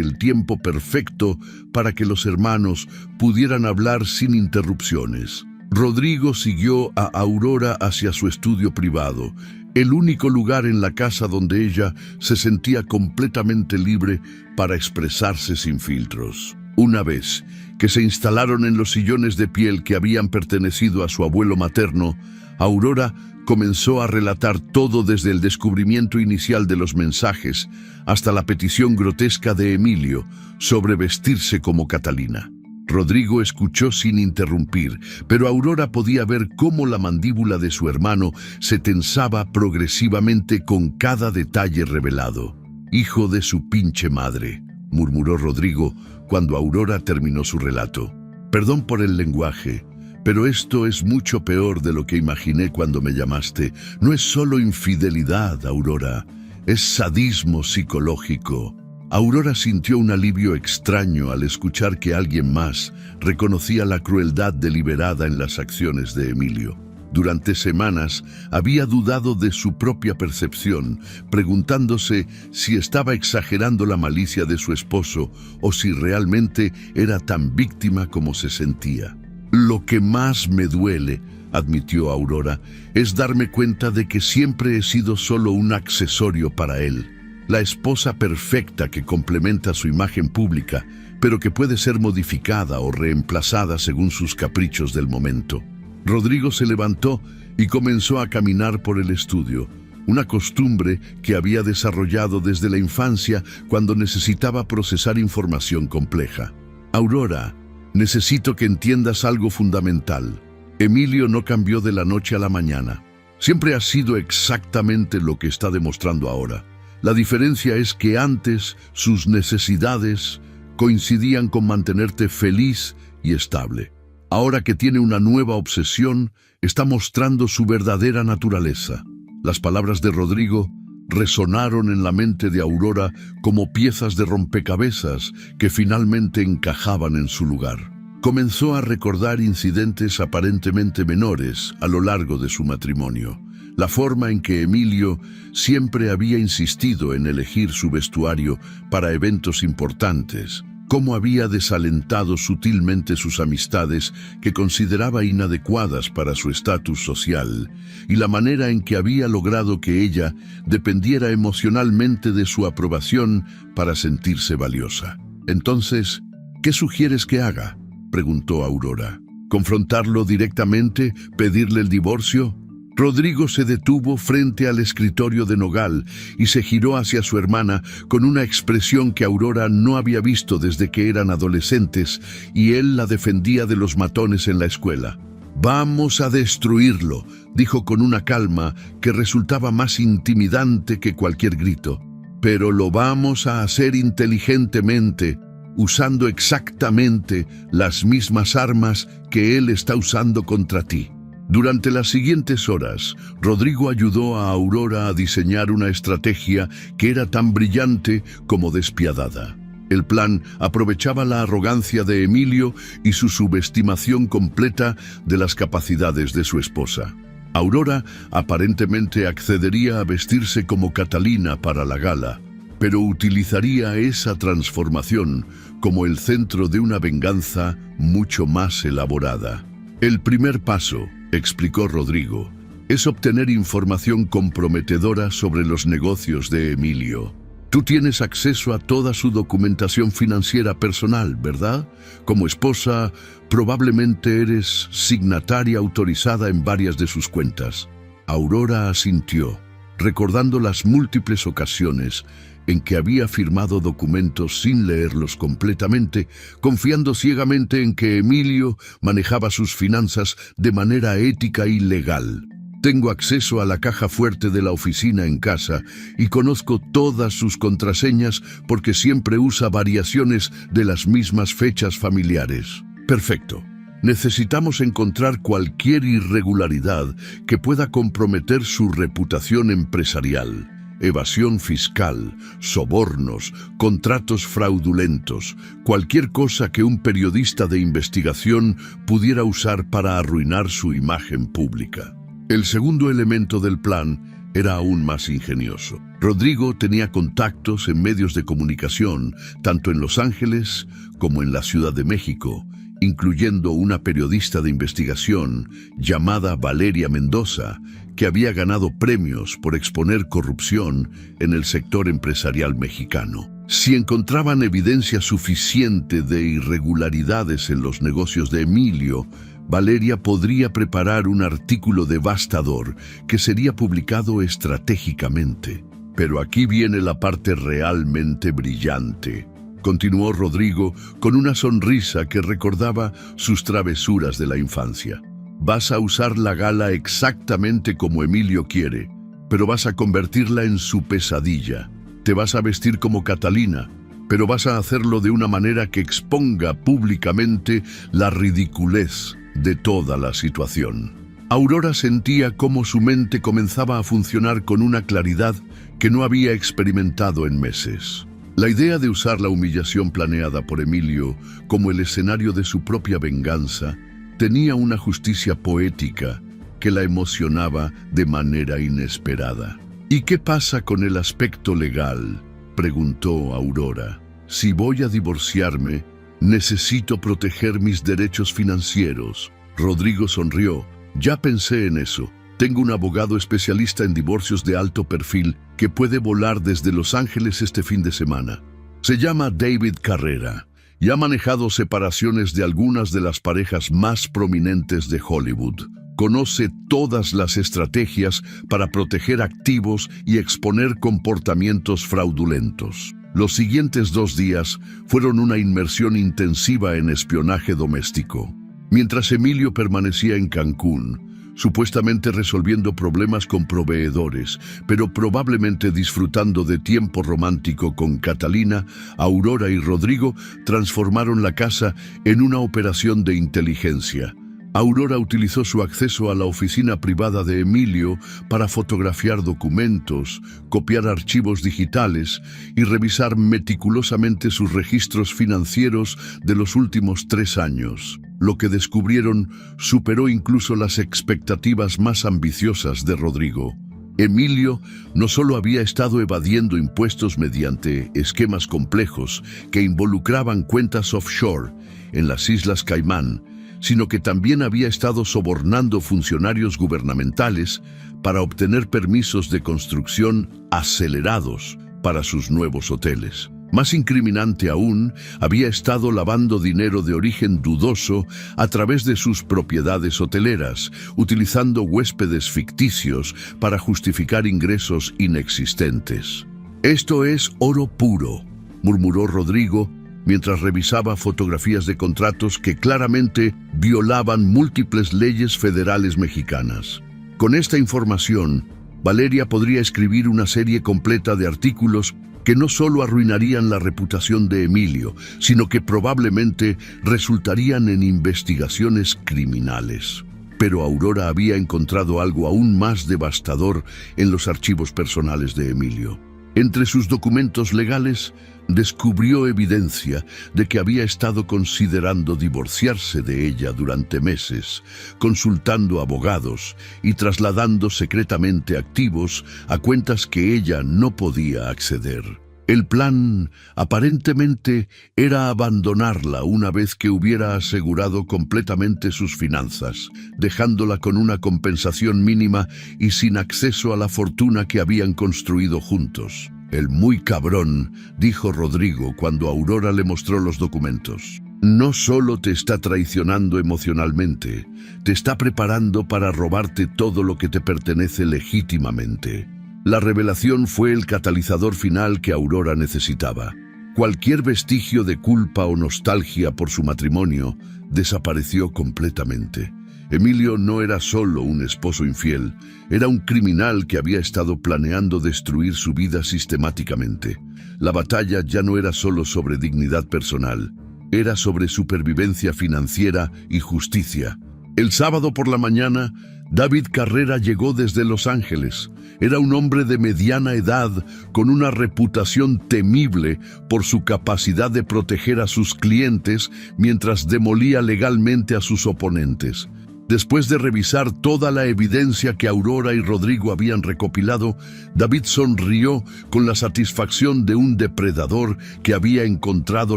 el tiempo perfecto para que los hermanos pudieran hablar sin interrupciones. Rodrigo siguió a Aurora hacia su estudio privado, el único lugar en la casa donde ella se sentía completamente libre para expresarse sin filtros. Una vez que se instalaron en los sillones de piel que habían pertenecido a su abuelo materno, Aurora comenzó a relatar todo desde el descubrimiento inicial de los mensajes hasta la petición grotesca de Emilio sobre vestirse como Catalina. Rodrigo escuchó sin interrumpir, pero Aurora podía ver cómo la mandíbula de su hermano se tensaba progresivamente con cada detalle revelado. «Hijo de su pinche madre», murmuró Rodrigo cuando Aurora terminó su relato. «Perdón por el lenguaje, pero esto es mucho peor de lo que imaginé cuando me llamaste. No es solo infidelidad, Aurora, es sadismo psicológico». Aurora sintió un alivio extraño al escuchar que alguien más reconocía la crueldad deliberada en las acciones de Emilio. Durante semanas había dudado de su propia percepción, preguntándose si estaba exagerando la malicia de su esposo o si realmente era tan víctima como se sentía. «Lo que más me duele», admitió Aurora, «es darme cuenta de que siempre he sido solo un accesorio para él. La esposa perfecta que complementa su imagen pública, pero que puede ser modificada o reemplazada según sus caprichos del momento». Rodrigo se levantó y comenzó a caminar por el estudio, una costumbre que había desarrollado desde la infancia cuando necesitaba procesar información compleja. «Aurora, necesito que entiendas algo fundamental. Emilio no cambió de la noche a la mañana. Siempre ha sido exactamente lo que está demostrando ahora. La diferencia es que antes sus necesidades coincidían con mantenerte feliz y estable. Ahora que tiene una nueva obsesión, está mostrando su verdadera naturaleza». Las palabras de Rodrigo resonaron en la mente de Aurora como piezas de rompecabezas que finalmente encajaban en su lugar. Comenzó a recordar incidentes aparentemente menores a lo largo de su matrimonio. La forma en que Emilio siempre había insistido en elegir su vestuario para eventos importantes, cómo había desalentado sutilmente sus amistades que consideraba inadecuadas para su estatus social, y la manera en que había logrado que ella dependiera emocionalmente de su aprobación para sentirse valiosa. «Entonces, ¿qué sugieres que haga?», preguntó Aurora. «¿Confrontarlo directamente? ¿Pedirle el divorcio?». Rodrigo se detuvo frente al escritorio de nogal y se giró hacia su hermana con una expresión que Aurora no había visto desde que eran adolescentes y él la defendía de los matones en la escuela. «Vamos a destruirlo», dijo con una calma que resultaba más intimidante que cualquier grito. «Pero lo vamos a hacer inteligentemente, usando exactamente las mismas armas que él está usando contra ti». Durante las siguientes horas, Rodrigo ayudó a Aurora a diseñar una estrategia que era tan brillante como despiadada. El plan aprovechaba la arrogancia de Emilio y su subestimación completa de las capacidades de su esposa. Aurora aparentemente accedería a vestirse como Catalina para la gala, pero utilizaría esa transformación como el centro de una venganza mucho más elaborada. «El primer paso», explicó Rodrigo, «es obtener información comprometedora sobre los negocios de Emilio. Tú tienes acceso a toda su documentación financiera personal, ¿verdad? Como esposa, probablemente eres signataria autorizada en varias de sus cuentas». Aurora asintió. recordando las múltiples ocasiones en que había firmado documentos sin leerlos completamente, confiando ciegamente en que Emilio manejaba sus finanzas de manera ética y legal. Tengo acceso a la caja fuerte de la oficina en casa y conozco todas sus contraseñas porque siempre usa variaciones de las mismas fechas familiares. Perfecto. Necesitamos encontrar cualquier irregularidad que pueda comprometer su reputación empresarial. Evasión fiscal, sobornos, contratos fraudulentos, cualquier cosa que un periodista de investigación pudiera usar para arruinar su imagen pública. El segundo elemento del plan era aún más ingenioso. Rodrigo tenía contactos en medios de comunicación, tanto en Los Ángeles como en la Ciudad de México, incluyendo una periodista de investigación llamada Valeria Mendoza, que había ganado premios por exponer corrupción en el sector empresarial mexicano. Si encontraban evidencia suficiente de irregularidades en los negocios de Emilio, Valeria podría preparar un artículo devastador que sería publicado estratégicamente. Pero aquí viene la parte realmente brillante, continuó Rodrigo con una sonrisa que recordaba sus travesuras de la infancia. Vas a usar la gala exactamente como Emilio quiere, pero vas a convertirla en su pesadilla. Te vas a vestir como Catalina, pero vas a hacerlo de una manera que exponga públicamente la ridiculez de toda la situación. Aurora sentía cómo su mente comenzaba a funcionar con una claridad que no había experimentado en meses. La idea de usar la humillación planeada por Emilio como el escenario de su propia venganza tenía una justicia poética que la emocionaba de manera inesperada. ¿Y qué pasa con el aspecto legal?, preguntó Aurora. Si voy a divorciarme, necesito proteger mis derechos financieros. Rodrigo sonrió. Ya pensé en eso. Tengo un abogado especialista en divorcios de alto perfil que puede volar desde Los Ángeles este fin de semana. Se llama David Carrera y ha manejado separaciones de algunas de las parejas más prominentes de Hollywood. Conoce todas las estrategias para proteger activos y exponer comportamientos fraudulentos. Los siguientes 2 días fueron una inmersión intensiva en espionaje doméstico. Mientras Emilio permanecía en Cancún, supuestamente resolviendo problemas con proveedores, pero probablemente disfrutando de tiempo romántico con Catalina, Aurora y Rodrigo transformaron la casa en una operación de inteligencia. Aurora utilizó su acceso a la oficina privada de Emilio para fotografiar documentos, copiar archivos digitales y revisar meticulosamente sus registros financieros de los últimos 3 años. Lo que descubrieron superó incluso las expectativas más ambiciosas de Rodrigo. Emilio no solo había estado evadiendo impuestos mediante esquemas complejos que involucraban cuentas offshore en las Islas Caimán, sino que también había estado sobornando funcionarios gubernamentales para obtener permisos de construcción acelerados para sus nuevos hoteles. Más incriminante aún, había estado lavando dinero de origen dudoso a través de sus propiedades hoteleras, utilizando huéspedes ficticios para justificar ingresos inexistentes. «Esto es oro puro», murmuró Rodrigo, mientras revisaba fotografías de contratos que claramente violaban múltiples leyes federales mexicanas. Con esta información, Valeria podría escribir una serie completa de artículos que no solo arruinarían la reputación de Emilio, sino que probablemente resultarían en investigaciones criminales. Pero Aurora había encontrado algo aún más devastador en los archivos personales de Emilio. Entre sus documentos legales, descubrió evidencia de que había estado considerando divorciarse de ella durante meses, consultando abogados y trasladando secretamente activos a cuentas que ella no podía acceder. El plan, aparentemente, era abandonarla una vez que hubiera asegurado completamente sus finanzas, dejándola con una compensación mínima y sin acceso a la fortuna que habían construido juntos. «El muy cabrón», dijo Rodrigo cuando Aurora le mostró los documentos. «No solo te está traicionando emocionalmente, te está preparando para robarte todo lo que te pertenece legítimamente». La revelación fue el catalizador final que Aurora necesitaba. Cualquier vestigio de culpa o nostalgia por su matrimonio desapareció completamente. Emilio no era solo un esposo infiel, era un criminal que había estado planeando destruir su vida sistemáticamente. La batalla ya no era solo sobre dignidad personal, era sobre supervivencia financiera y justicia. El sábado por la mañana, David Carrera llegó desde Los Ángeles. Era un hombre de mediana edad con una reputación temible por su capacidad de proteger a sus clientes mientras demolía legalmente a sus oponentes. Después de revisar toda la evidencia que Aurora y Rodrigo habían recopilado, David sonrió con la satisfacción de un depredador que había encontrado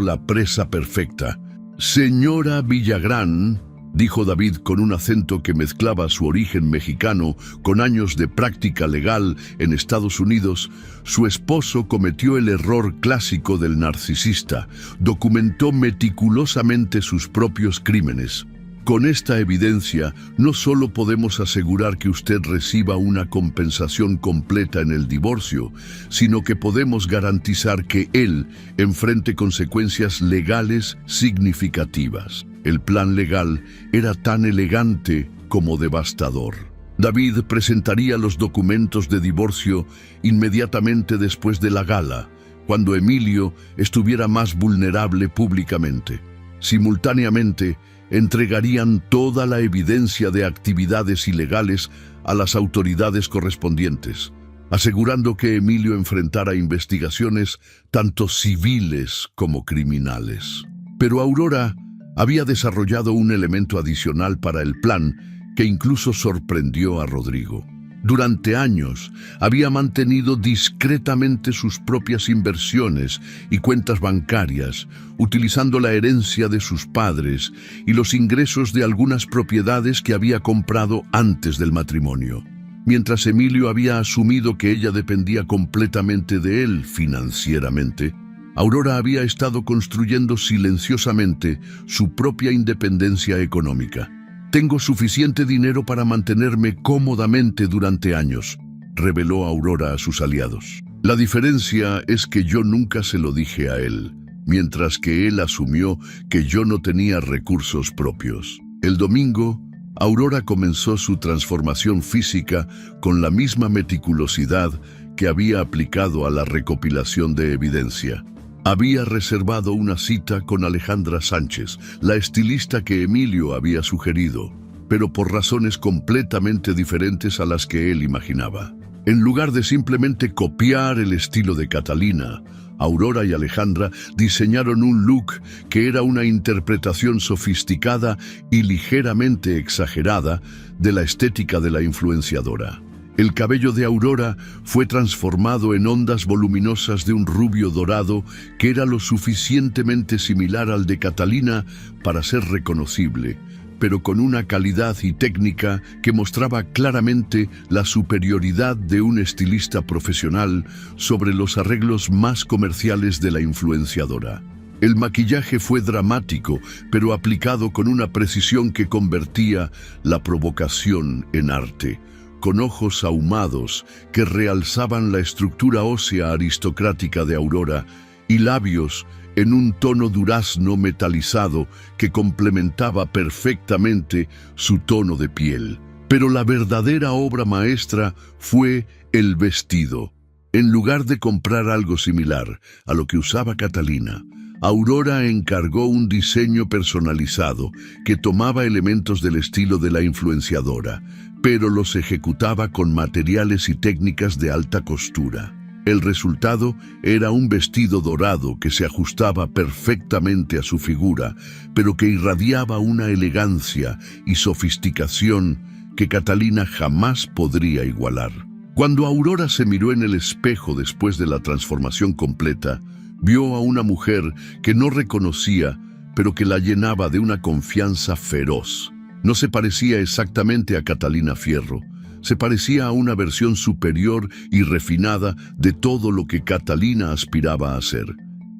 la presa perfecta. «Señora Villagrán», dijo David con un acento que mezclaba su origen mexicano con años de práctica legal en Estados Unidos, su esposo cometió el error clásico del narcisista, documentó meticulosamente sus propios crímenes. Con esta evidencia, no solo podemos asegurar que usted reciba una compensación completa en el divorcio, sino que podemos garantizar que él enfrente consecuencias legales significativas. El plan legal era tan elegante como devastador. David presentaría los documentos de divorcio inmediatamente después de la gala, cuando Emilio estuviera más vulnerable públicamente. Simultáneamente, entregarían toda la evidencia de actividades ilegales a las autoridades correspondientes, asegurando que Emilio enfrentara investigaciones tanto civiles como criminales. Pero Aurora había desarrollado un elemento adicional para el plan que incluso sorprendió a Rodrigo. Durante años había mantenido discretamente sus propias inversiones y cuentas bancarias, utilizando la herencia de sus padres y los ingresos de algunas propiedades que había comprado antes del matrimonio. Mientras Emilio había asumido que ella dependía completamente de él financieramente, Aurora había estado construyendo silenciosamente su propia independencia económica. «Tengo suficiente dinero para mantenerme cómodamente durante años», reveló Aurora a sus aliados. «La diferencia es que yo nunca se lo dije a él, mientras que él asumió que yo no tenía recursos propios». El domingo, Aurora comenzó su transformación física con la misma meticulosidad que había aplicado a la recopilación de evidencia. Había reservado una cita con Alejandra Sánchez, la estilista que Emilio había sugerido, pero por razones completamente diferentes a las que él imaginaba. En lugar de simplemente copiar el estilo de Catalina, Aurora y Alejandra diseñaron un look que era una interpretación sofisticada y ligeramente exagerada de la estética de la influenciadora. El cabello de Aurora fue transformado en ondas voluminosas de un rubio dorado que era lo suficientemente similar al de Catalina para ser reconocible, pero con una calidad y técnica que mostraba claramente la superioridad de un estilista profesional sobre los arreglos más comerciales de la influenciadora. El maquillaje fue dramático, pero aplicado con una precisión que convertía la provocación en arte, con ojos ahumados que realzaban la estructura ósea aristocrática de Aurora y labios en un tono durazno metalizado que complementaba perfectamente su tono de piel. Pero la verdadera obra maestra fue el vestido. En lugar de comprar algo similar a lo que usaba Catalina, Aurora encargó un diseño personalizado que tomaba elementos del estilo de la influenciadora, pero los ejecutaba con materiales y técnicas de alta costura. El resultado era un vestido dorado que se ajustaba perfectamente a su figura, pero que irradiaba una elegancia y sofisticación que Catalina jamás podría igualar. Cuando Aurora se miró en el espejo después de la transformación completa, vio a una mujer que no reconocía, pero que la llenaba de una confianza feroz. No se parecía exactamente a Catalina Fierro, se parecía a una versión superior y refinada de todo lo que Catalina aspiraba a ser.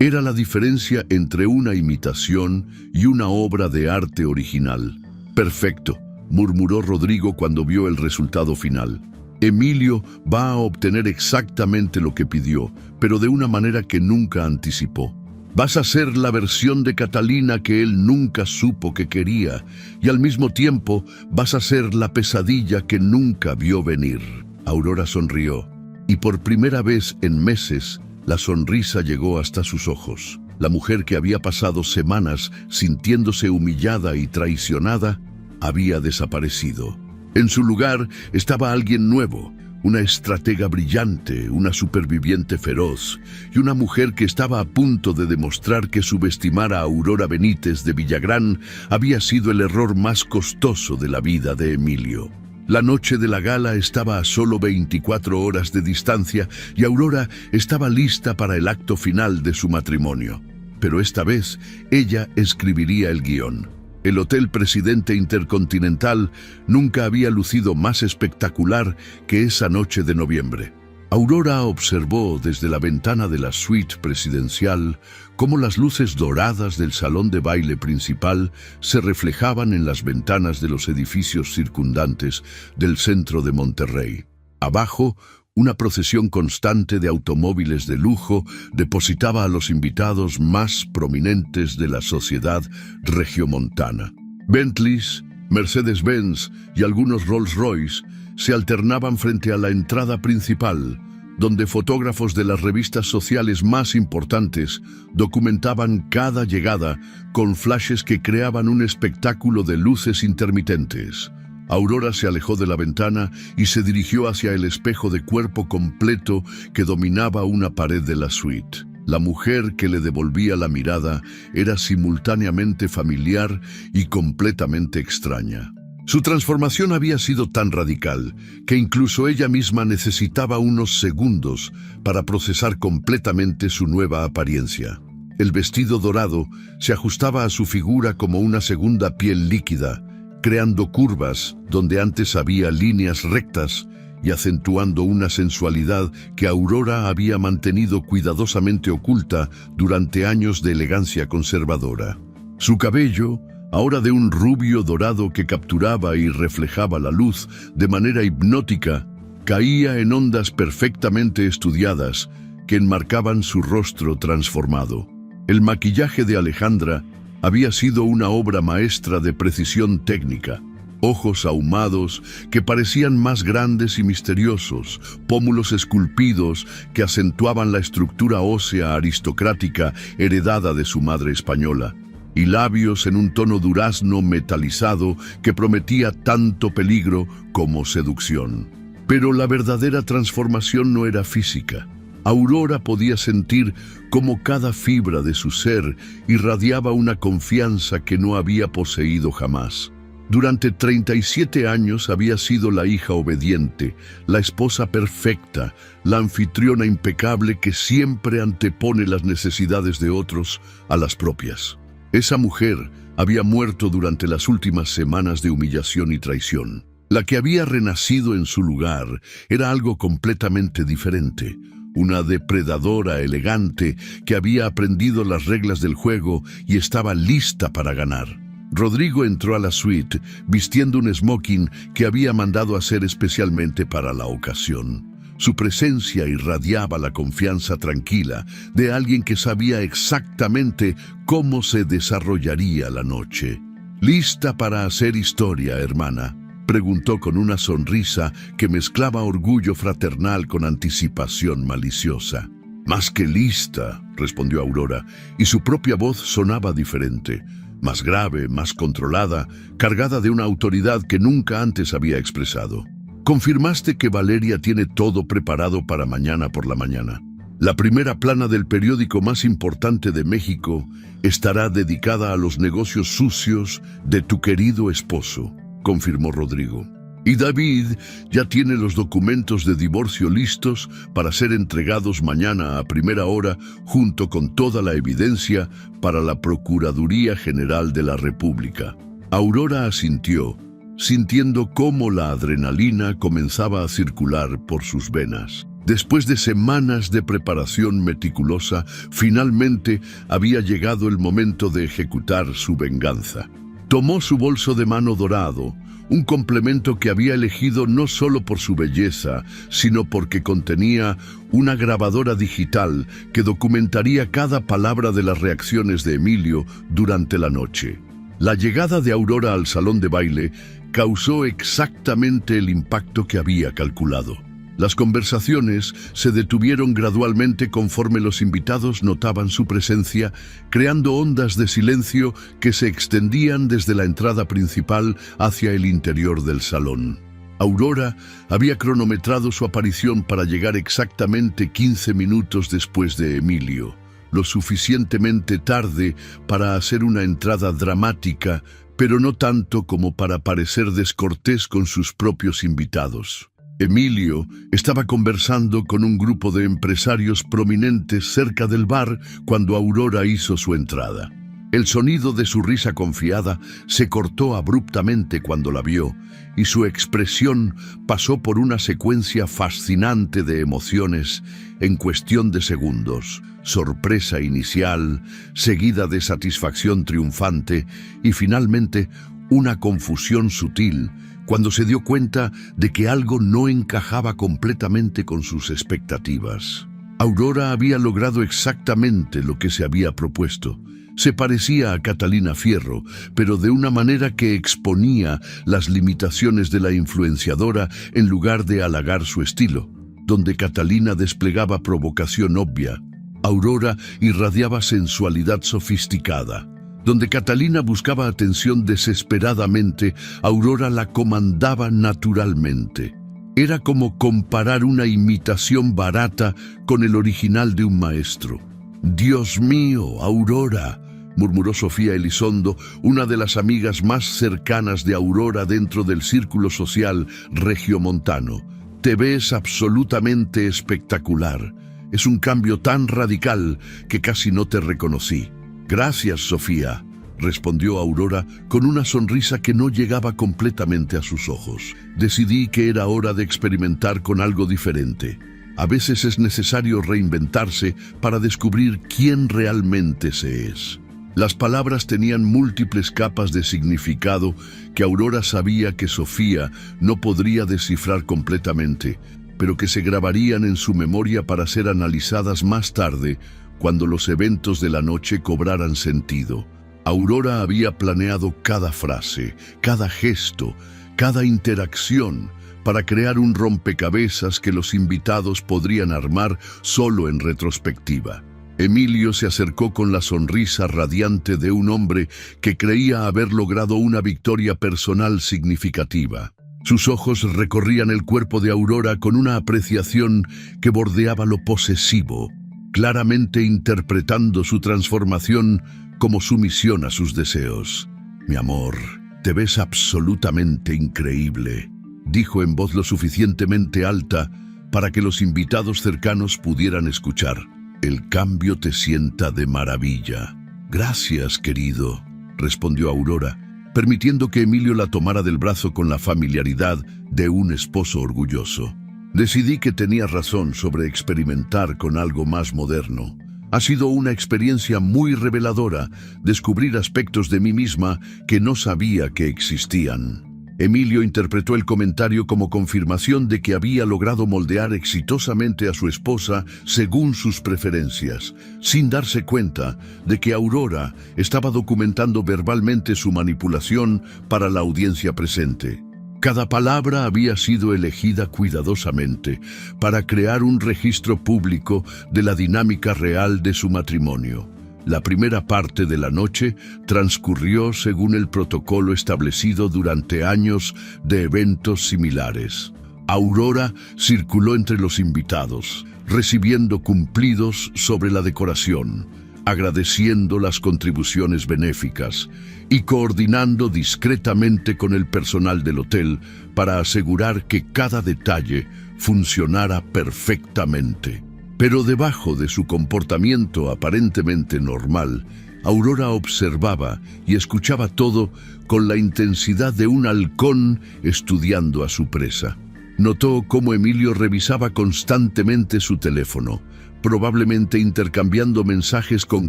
Era la diferencia entre una imitación y una obra de arte original. «Perfecto», murmuró Rodrigo cuando vio el resultado final. Emilio va a obtener exactamente lo que pidió, pero de una manera que nunca anticipó. Vas a ser la versión de Catalina que él nunca supo que quería, y al mismo tiempo vas a ser la pesadilla que nunca vio venir. Aurora sonrió, y por primera vez en meses, la sonrisa llegó hasta sus ojos. La mujer que había pasado semanas sintiéndose humillada y traicionada, había desaparecido. En su lugar estaba alguien nuevo, una estratega brillante, una superviviente feroz y una mujer que estaba a punto de demostrar que subestimar a Aurora Benítez de Villagrán había sido el error más costoso de la vida de Emilio. La noche de la gala estaba a solo 24 horas de distancia y Aurora estaba lista para el acto final de su matrimonio. Pero esta vez ella escribiría el guión. El Hotel Presidente Intercontinental nunca había lucido más espectacular que esa noche de noviembre. Aurora observó desde la ventana de la suite presidencial cómo las luces doradas del salón de baile principal se reflejaban en las ventanas de los edificios circundantes del centro de Monterrey. Abajo, una procesión constante de automóviles de lujo depositaba a los invitados más prominentes de la sociedad regiomontana. Bentleys, Mercedes-Benz y algunos Rolls-Royce se alternaban frente a la entrada principal, donde fotógrafos de las revistas sociales más importantes documentaban cada llegada con flashes que creaban un espectáculo de luces intermitentes. Aurora se alejó de la ventana y se dirigió hacia el espejo de cuerpo completo que dominaba una pared de la suite. La mujer que le devolvía la mirada era simultáneamente familiar y completamente extraña. Su transformación había sido tan radical que incluso ella misma necesitaba unos segundos para procesar completamente su nueva apariencia. El vestido dorado se ajustaba a su figura como una segunda piel líquida, creando curvas donde antes había líneas rectas y acentuando una sensualidad que Aurora había mantenido cuidadosamente oculta durante años de elegancia conservadora. Su cabello, ahora de un rubio dorado que capturaba y reflejaba la luz de manera hipnótica, caía en ondas perfectamente estudiadas que enmarcaban su rostro transformado. El maquillaje de Alejandra había sido una obra maestra de precisión técnica. Ojos ahumados que parecían más grandes y misteriosos, pómulos esculpidos que acentuaban la estructura ósea aristocrática heredada de su madre española, y labios en un tono durazno metalizado que prometía tanto peligro como seducción. Pero la verdadera transformación no era física. Aurora podía sentir cómo cada fibra de su ser irradiaba una confianza que no había poseído jamás. Durante 37 años había sido la hija obediente, la esposa perfecta, la anfitriona impecable que siempre antepone las necesidades de otros a las propias. Esa mujer había muerto durante las últimas semanas de humillación y traición. La que había renacido en su lugar era algo completamente diferente. Una depredadora elegante que había aprendido las reglas del juego y estaba lista para ganar. Rodrigo entró a la suite vistiendo un smoking que había mandado hacer especialmente para la ocasión. Su presencia irradiaba la confianza tranquila de alguien que sabía exactamente cómo se desarrollaría la noche. ¿Lista para hacer historia, hermana?, preguntó con una sonrisa que mezclaba orgullo fraternal con anticipación maliciosa. Más que lista, respondió Aurora, y su propia voz sonaba diferente, más grave, más controlada, cargada de una autoridad que nunca antes había expresado. Confirmaste que Valeria tiene todo preparado para mañana por la mañana. La primera plana del periódico más importante de México estará dedicada a los negocios sucios de tu querido esposo, confirmó Rodrigo. Y David ya tiene los documentos de divorcio listos para ser entregados mañana a primera hora junto con toda la evidencia para la Procuraduría General de la República. Aurora asintió, sintiendo cómo la adrenalina comenzaba a circular por sus venas. Después de semanas de preparación meticulosa, finalmente había llegado el momento de ejecutar su venganza. Tomó su bolso de mano dorado, un complemento que había elegido no solo por su belleza, sino porque contenía una grabadora digital que documentaría cada palabra de las reacciones de Emilio durante la noche. La llegada de Aurora al salón de baile causó exactamente el impacto que había calculado. Las conversaciones se detuvieron gradualmente conforme los invitados notaban su presencia, creando ondas de silencio que se extendían desde la entrada principal hacia el interior del salón. Aurora había cronometrado su aparición para llegar exactamente 15 minutos después de Emilio, lo suficientemente tarde para hacer una entrada dramática, pero no tanto como para parecer descortés con sus propios invitados. Emilio estaba conversando con un grupo de empresarios prominentes cerca del bar cuando Aurora hizo su entrada. El sonido de su risa confiada se cortó abruptamente cuando la vio, y su expresión pasó por una secuencia fascinante de emociones en cuestión de segundos. Sorpresa inicial, seguida de satisfacción triunfante y finalmente una confusión sutil cuando se dio cuenta de que algo no encajaba completamente con sus expectativas. Aurora había logrado exactamente lo que se había propuesto. Se parecía a Catalina Fierro, pero de una manera que exponía las limitaciones de la influenciadora en lugar de halagar su estilo. Donde Catalina desplegaba provocación obvia, Aurora irradiaba sensualidad sofisticada. Donde Catalina buscaba atención desesperadamente, Aurora la comandaba naturalmente. Era como comparar una imitación barata con el original de un maestro. «Dios mío, Aurora», murmuró Sofía Elizondo, una de las amigas más cercanas de Aurora dentro del círculo social regiomontano. «Te ves absolutamente espectacular. Es un cambio tan radical que casi no te reconocí». «Gracias, Sofía», respondió Aurora con una sonrisa que no llegaba completamente a sus ojos. «Decidí que era hora de experimentar con algo diferente. A veces es necesario reinventarse para descubrir quién realmente se es». Las palabras tenían múltiples capas de significado que Aurora sabía que Sofía no podría descifrar completamente, pero que se grabarían en su memoria para ser analizadas más tarde, cuando los eventos de la noche cobraran sentido. Aurora había planeado cada frase, cada gesto, cada interacción para crear un rompecabezas que los invitados podrían armar solo en retrospectiva. Emilio se acercó con la sonrisa radiante de un hombre que creía haber logrado una victoria personal significativa. Sus ojos recorrían el cuerpo de Aurora con una apreciación que bordeaba lo posesivo, claramente interpretando su transformación como sumisión a sus deseos. «Mi amor, te ves absolutamente increíble», dijo en voz lo suficientemente alta para que los invitados cercanos pudieran escuchar. «El cambio te sienta de maravilla». «Gracias, querido», respondió Aurora, permitiendo que Emilio la tomara del brazo con la familiaridad de un esposo orgulloso. «Decidí que tenía razón sobre experimentar con algo más moderno. Ha sido una experiencia muy reveladora descubrir aspectos de mí misma que no sabía que existían». Emilio interpretó el comentario como confirmación de que había logrado moldear exitosamente a su esposa según sus preferencias, sin darse cuenta de que Aurora estaba documentando verbalmente su manipulación para la audiencia presente. Cada palabra había sido elegida cuidadosamente para crear un registro público de la dinámica real de su matrimonio. La primera parte de la noche transcurrió según el protocolo establecido durante años de eventos similares. Aurora circuló entre los invitados, recibiendo cumplidos sobre la decoración, agradeciendo las contribuciones benéficas y coordinando discretamente con el personal del hotel para asegurar que cada detalle funcionara perfectamente. Pero debajo de su comportamiento aparentemente normal, Aurora observaba y escuchaba todo con la intensidad de un halcón estudiando a su presa. Notó cómo Emilio revisaba constantemente su teléfono, probablemente intercambiando mensajes con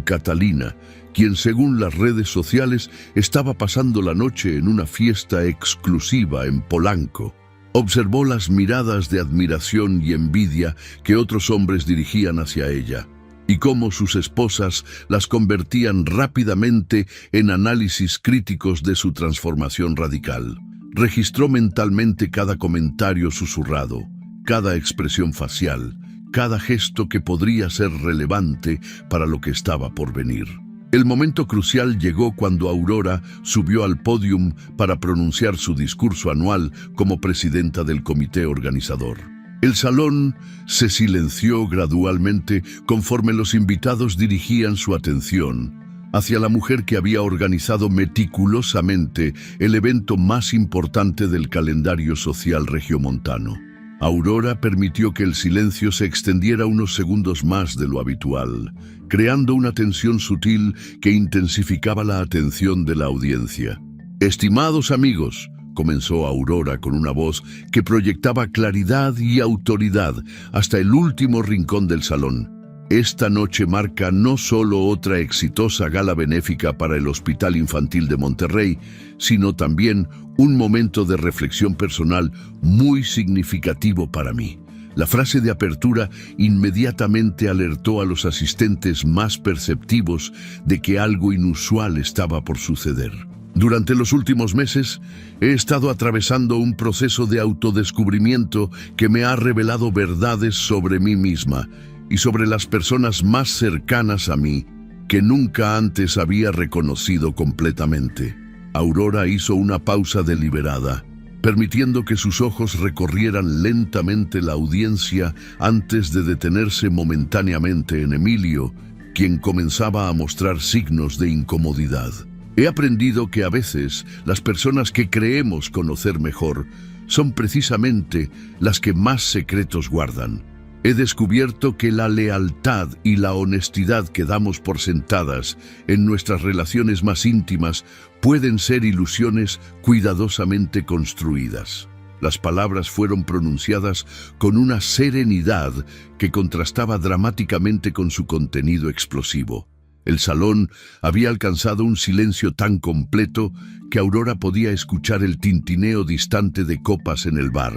Catalina, quien según las redes sociales estaba pasando la noche en una fiesta exclusiva en Polanco. Observó las miradas de admiración y envidia que otros hombres dirigían hacia ella, y cómo sus esposas las convertían rápidamente en análisis críticos de su transformación radical. Registró mentalmente cada comentario susurrado, cada expresión facial, cada gesto que podría ser relevante para lo que estaba por venir. El momento crucial llegó cuando Aurora subió al pódium para pronunciar su discurso anual como presidenta del comité organizador. El salón se silenció gradualmente conforme los invitados dirigían su atención hacia la mujer que había organizado meticulosamente el evento más importante del calendario social regiomontano. Aurora permitió que el silencio se extendiera unos segundos más de lo habitual, creando una tensión sutil que intensificaba la atención de la audiencia. «Estimados amigos», comenzó Aurora con una voz que proyectaba claridad y autoridad hasta el último rincón del salón. Esta noche marca no solo otra exitosa gala benéfica para el Hospital Infantil de Monterrey, sino también un momento de reflexión personal muy significativo para mí. La frase de apertura inmediatamente alertó a los asistentes más perceptivos de que algo inusual estaba por suceder. Durante los últimos meses, he estado atravesando un proceso de autodescubrimiento que me ha revelado verdades sobre mí misma y sobre las personas más cercanas a mí que nunca antes había reconocido completamente. Aurora hizo una pausa deliberada, permitiendo que sus ojos recorrieran lentamente la audiencia antes de detenerse momentáneamente en Emilio, quien comenzaba a mostrar signos de incomodidad. He aprendido que a veces las personas que creemos conocer mejor son precisamente las que más secretos guardan. He descubierto que la lealtad y la honestidad que damos por sentadas en nuestras relaciones más íntimas pueden ser ilusiones cuidadosamente construidas. Las palabras fueron pronunciadas con una serenidad que contrastaba dramáticamente con su contenido explosivo. El salón había alcanzado un silencio tan completo que Aurora podía escuchar el tintineo distante de copas en el bar.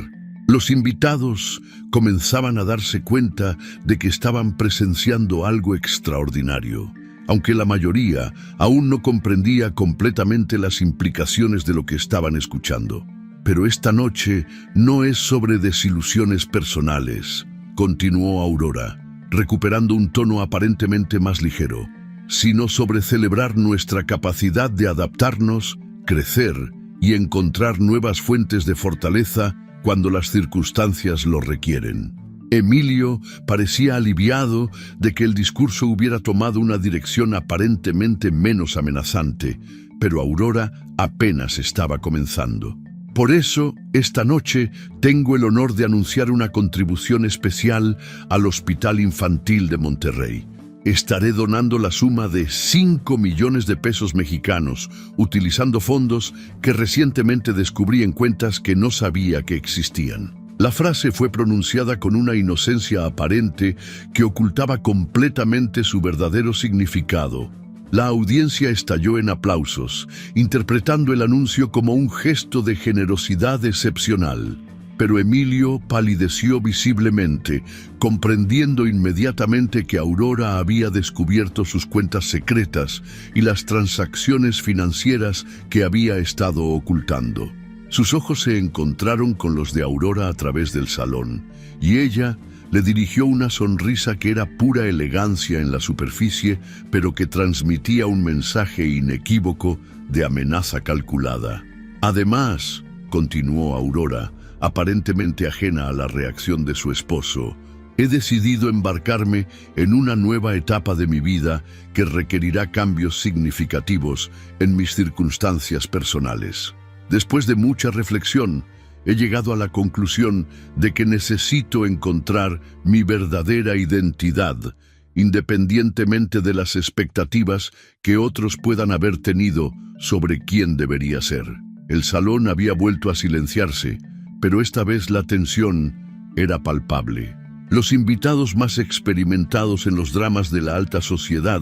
Los invitados comenzaban a darse cuenta de que estaban presenciando algo extraordinario, aunque la mayoría aún no comprendía completamente las implicaciones de lo que estaban escuchando. Pero esta noche no es sobre desilusiones personales, continuó Aurora, recuperando un tono aparentemente más ligero, sino sobre celebrar nuestra capacidad de adaptarnos, crecer y encontrar nuevas fuentes de fortaleza cuando las circunstancias lo requieren. Emilio parecía aliviado de que el discurso hubiera tomado una dirección aparentemente menos amenazante, pero Aurora apenas estaba comenzando. Por eso, esta noche tengo el honor de anunciar una contribución especial al Hospital Infantil de Monterrey. Estaré donando la suma de 5 millones de pesos mexicanos, utilizando fondos que recientemente descubrí en cuentas que no sabía que existían. La frase fue pronunciada con una inocencia aparente que ocultaba completamente su verdadero significado. La audiencia estalló en aplausos, interpretando el anuncio como un gesto de generosidad excepcional. Pero Emilio palideció visiblemente, comprendiendo inmediatamente que Aurora había descubierto sus cuentas secretas y las transacciones financieras que había estado ocultando. Sus ojos se encontraron con los de Aurora a través del salón, y ella le dirigió una sonrisa que era pura elegancia en la superficie, pero que transmitía un mensaje inequívoco de amenaza calculada. Además, continuó Aurora, aparentemente ajena a la reacción de su esposo, he decidido embarcarme en una nueva etapa de mi vida que requerirá cambios significativos en mis circunstancias personales. Después de mucha reflexión, he llegado a la conclusión de que necesito encontrar mi verdadera identidad, independientemente de las expectativas que otros puedan haber tenido sobre quién debería ser. El salón había vuelto a silenciarse, pero esta vez la tensión era palpable. Los invitados más experimentados en los dramas de la alta sociedad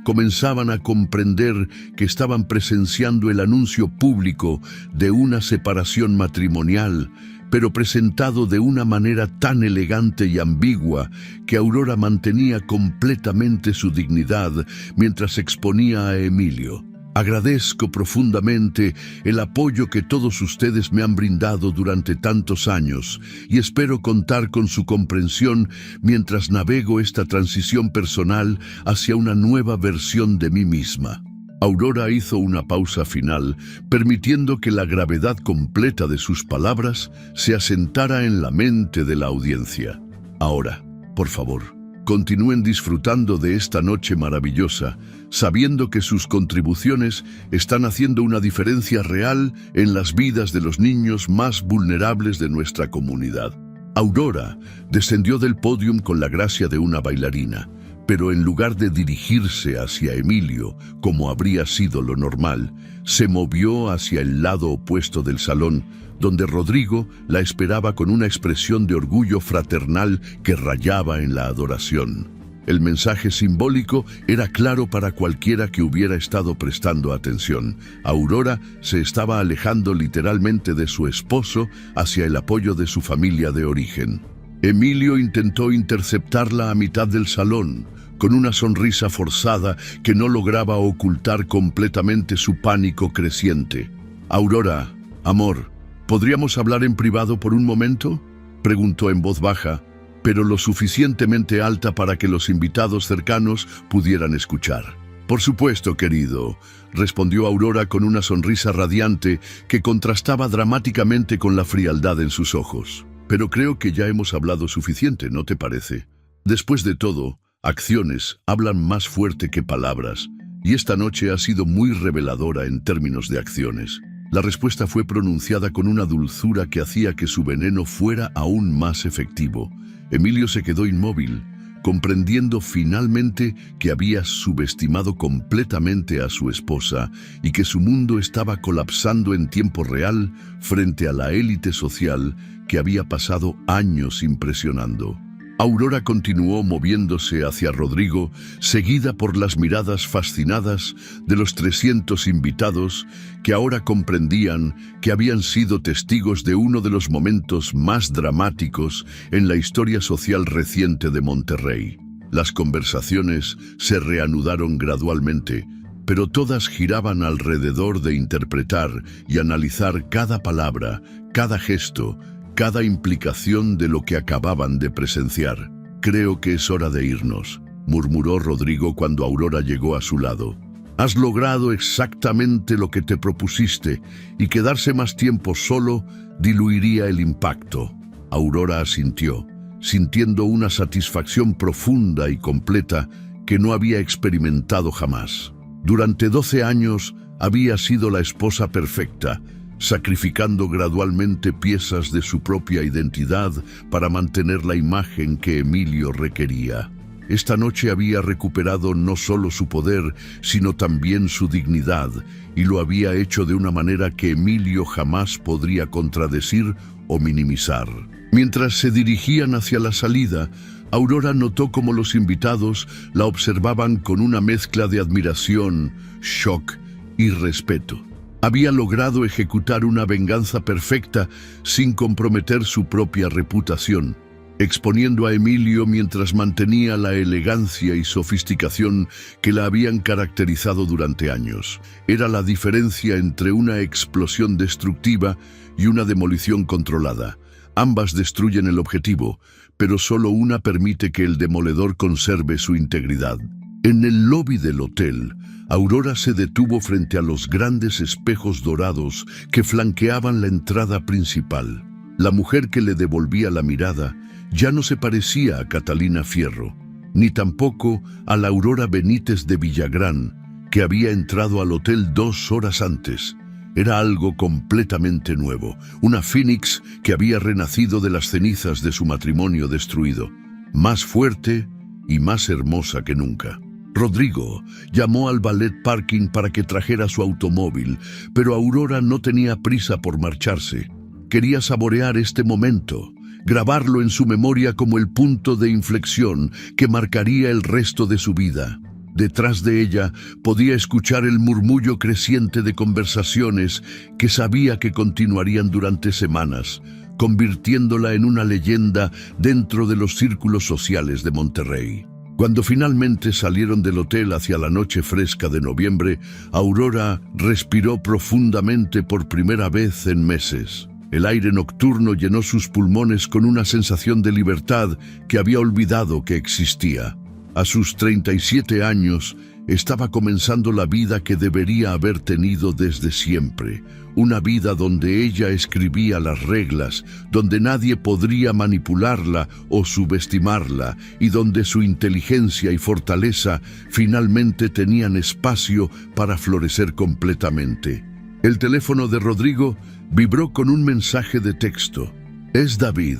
comenzaban a comprender que estaban presenciando el anuncio público de una separación matrimonial, pero presentado de una manera tan elegante y ambigua que Aurora mantenía completamente su dignidad mientras exponía a Emilio. Agradezco profundamente el apoyo que todos ustedes me han brindado durante tantos años y espero contar con su comprensión mientras navego esta transición personal hacia una nueva versión de mí misma. Aurora hizo una pausa final, permitiendo que la gravedad completa de sus palabras se asentara en la mente de la audiencia. Ahora, por favor, continúen disfrutando de esta noche maravillosa, sabiendo que sus contribuciones están haciendo una diferencia real en las vidas de los niños más vulnerables de nuestra comunidad. Aurora descendió del pódium con la gracia de una bailarina, pero en lugar de dirigirse hacia Emilio, como habría sido lo normal, se movió hacia el lado opuesto del salón, donde Rodrigo la esperaba con una expresión de orgullo fraternal que rayaba en la adoración. El mensaje simbólico era claro para cualquiera que hubiera estado prestando atención. Aurora se estaba alejando literalmente de su esposo hacia el apoyo de su familia de origen. Emilio intentó interceptarla a mitad del salón, con una sonrisa forzada que no lograba ocultar completamente su pánico creciente. «Aurora, amor, ¿podríamos hablar en privado por un momento?», preguntó en voz baja, pero lo suficientemente alta para que los invitados cercanos pudieran escuchar. «Por supuesto, querido», respondió Aurora con una sonrisa radiante que contrastaba dramáticamente con la frialdad en sus ojos. «Pero creo que ya hemos hablado suficiente, ¿no te parece? Después de todo, acciones hablan más fuerte que palabras, y esta noche ha sido muy reveladora en términos de acciones». La respuesta fue pronunciada con una dulzura que hacía que su veneno fuera aún más efectivo. Emilio se quedó inmóvil, comprendiendo finalmente que había subestimado completamente a su esposa y que su mundo estaba colapsando en tiempo real frente a la élite social que había pasado años impresionando. Aurora continuó moviéndose hacia Rodrigo, seguida por las miradas fascinadas de los 300 invitados que ahora comprendían que habían sido testigos de uno de los momentos más dramáticos en la historia social reciente de Monterrey. Las conversaciones se reanudaron gradualmente, pero todas giraban alrededor de interpretar y analizar cada palabra, cada gesto, cada implicación de lo que acababan de presenciar. «Creo que es hora de irnos», murmuró Rodrigo cuando Aurora llegó a su lado. «Has logrado exactamente lo que te propusiste, y quedarse más tiempo solo diluiría el impacto». Aurora asintió, sintiendo una satisfacción profunda y completa que no había experimentado jamás. Durante 12 años había sido la esposa perfecta, sacrificando gradualmente piezas de su propia identidad para mantener la imagen que Emilio requería. Esta noche había recuperado no solo su poder, sino también su dignidad, y lo había hecho de una manera que Emilio jamás podría contradecir o minimizar. Mientras se dirigían hacia la salida, Aurora notó cómo los invitados la observaban con una mezcla de admiración, shock y respeto. Había logrado ejecutar una venganza perfecta sin comprometer su propia reputación, exponiendo a Emilio mientras mantenía la elegancia y sofisticación que la habían caracterizado durante años. Era la diferencia entre una explosión destructiva y una demolición controlada. Ambas destruyen el objetivo, pero solo una permite que el demoledor conserve su integridad. En el lobby del hotel, Aurora se detuvo frente a los grandes espejos dorados que flanqueaban la entrada principal. La mujer que le devolvía la mirada ya no se parecía a Catalina Fierro, ni tampoco a la Aurora Benítez de Villagrán, que había entrado al hotel 2 horas antes. Era algo completamente nuevo, una Fénix que había renacido de las cenizas de su matrimonio destruido, más fuerte y más hermosa que nunca. Rodrigo llamó al valet parking para que trajera su automóvil, pero Aurora no tenía prisa por marcharse. quería saborear este momento, grabarlo en su memoria como el punto de inflexión que marcaría el resto de su vida. Detrás de ella podía escuchar el murmullo creciente de conversaciones que sabía que continuarían durante semanas, convirtiéndola en una leyenda dentro de los círculos sociales de Monterrey. Cuando finalmente salieron del hotel hacia la noche fresca de noviembre, Aurora respiró profundamente por primera vez en meses. El aire nocturno llenó sus pulmones con una sensación de libertad que había olvidado que existía. A sus 37 años, estaba comenzando la vida que debería haber tenido desde siempre. Una vida donde ella escribía las reglas, donde nadie podría manipularla o subestimarla, y donde su inteligencia y fortaleza finalmente tenían espacio para florecer completamente. El teléfono de Rodrigo vibró con un mensaje de texto. «Es David»,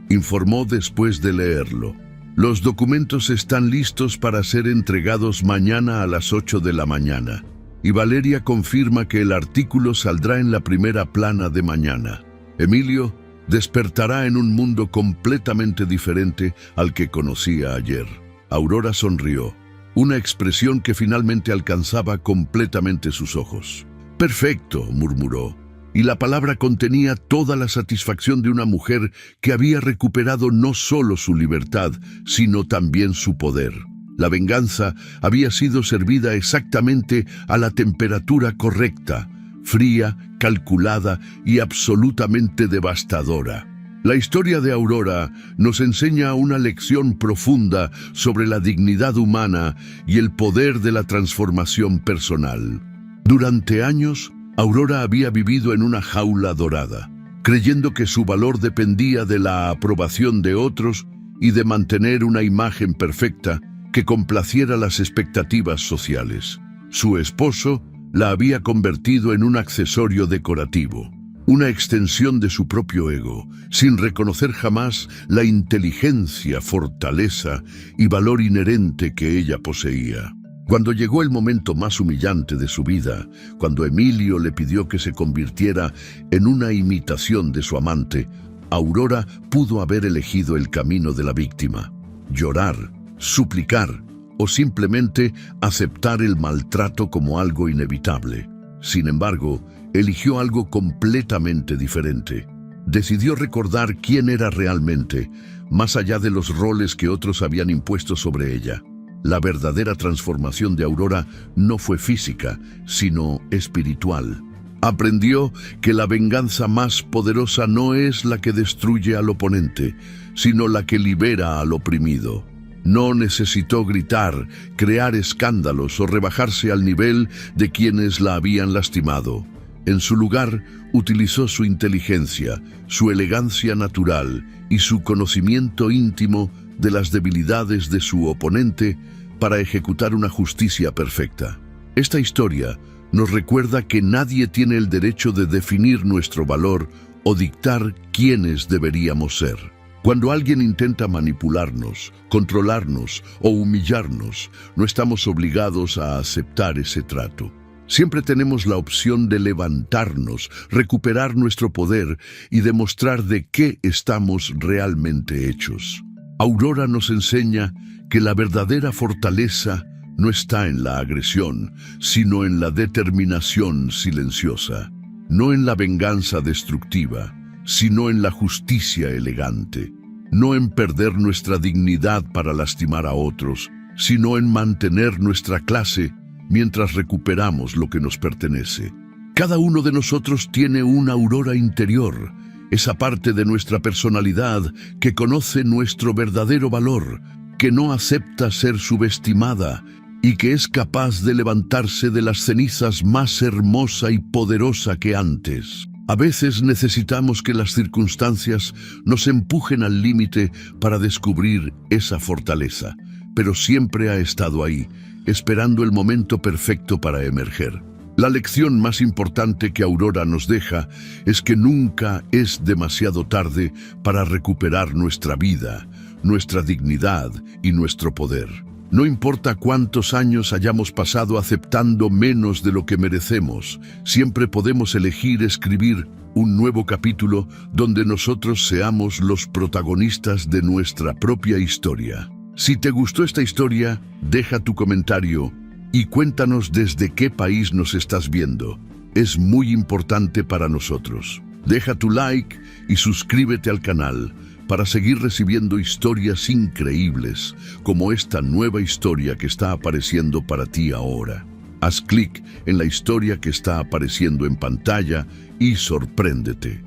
informó después de leerlo. «Los documentos están listos para ser entregados mañana a las 8 de la mañana. Y Valeria confirma que el artículo saldrá en la primera plana de mañana. Emilio despertará en un mundo completamente diferente al que conocía ayer». Aurora sonrió, una expresión que finalmente alcanzaba completamente sus ojos. «Perfecto», murmuró, y la palabra contenía toda la satisfacción de una mujer que había recuperado no solo su libertad, sino también su poder. La venganza había sido servida exactamente a la temperatura correcta, fría, calculada y absolutamente devastadora. La historia de Aurora nos enseña una lección profunda sobre la dignidad humana y el poder de la transformación personal. Durante años, Aurora había vivido en una jaula dorada, creyendo que su valor dependía de la aprobación de otros y de mantener una imagen perfecta que complaciera las expectativas sociales. Su esposo la había convertido en un accesorio decorativo, una extensión de su propio ego, sin reconocer jamás la inteligencia, fortaleza y valor inherente que ella poseía. Cuando llegó el momento más humillante de su vida, cuando Emilio le pidió que se convirtiera en una imitación de su amante, Aurora pudo haber elegido el camino de la víctima: llorar, suplicar o simplemente aceptar el maltrato como algo inevitable. Sin embargo, eligió algo completamente diferente. Decidió recordar quién era realmente, más allá de los roles que otros habían impuesto sobre ella. La verdadera transformación de Aurora no fue física, sino espiritual. Aprendió que la venganza más poderosa no es la que destruye al oponente, sino la que libera al oprimido. No necesitó gritar, crear escándalos o rebajarse al nivel de quienes la habían lastimado. En su lugar, utilizó su inteligencia, su elegancia natural y su conocimiento íntimo de las debilidades de su oponente para ejecutar una justicia perfecta. Esta historia nos recuerda que nadie tiene el derecho de definir nuestro valor o dictar quiénes deberíamos ser. Cuando alguien intenta manipularnos, controlarnos o humillarnos, no estamos obligados a aceptar ese trato. Siempre tenemos la opción de levantarnos, recuperar nuestro poder y demostrar de qué estamos realmente hechos. Aurora nos enseña que la verdadera fortaleza no está en la agresión, sino en la determinación silenciosa, no en la venganza destructiva, sino en la justicia elegante, no en perder nuestra dignidad para lastimar a otros, sino en mantener nuestra clase mientras recuperamos lo que nos pertenece. Cada uno de nosotros tiene una Aurora interior, esa parte de nuestra personalidad que conoce nuestro verdadero valor, que no acepta ser subestimada y que es capaz de levantarse de las cenizas más hermosa y poderosa que antes. A veces necesitamos que las circunstancias nos empujen al límite para descubrir esa fortaleza, pero siempre ha estado ahí, esperando el momento perfecto para emerger. La lección más importante que Aurora nos deja es que nunca es demasiado tarde para recuperar nuestra vida, nuestra dignidad y nuestro poder. No importa cuántos años hayamos pasado aceptando menos de lo que merecemos, siempre podemos elegir escribir un nuevo capítulo donde nosotros seamos los protagonistas de nuestra propia historia. Si te gustó esta historia, deja tu comentario y cuéntanos desde qué país nos estás viendo. Es muy importante para nosotros. Deja tu like y suscríbete al canal para seguir recibiendo historias increíbles como esta nueva historia que está apareciendo para ti ahora. Haz clic en la historia que está apareciendo en pantalla y sorpréndete.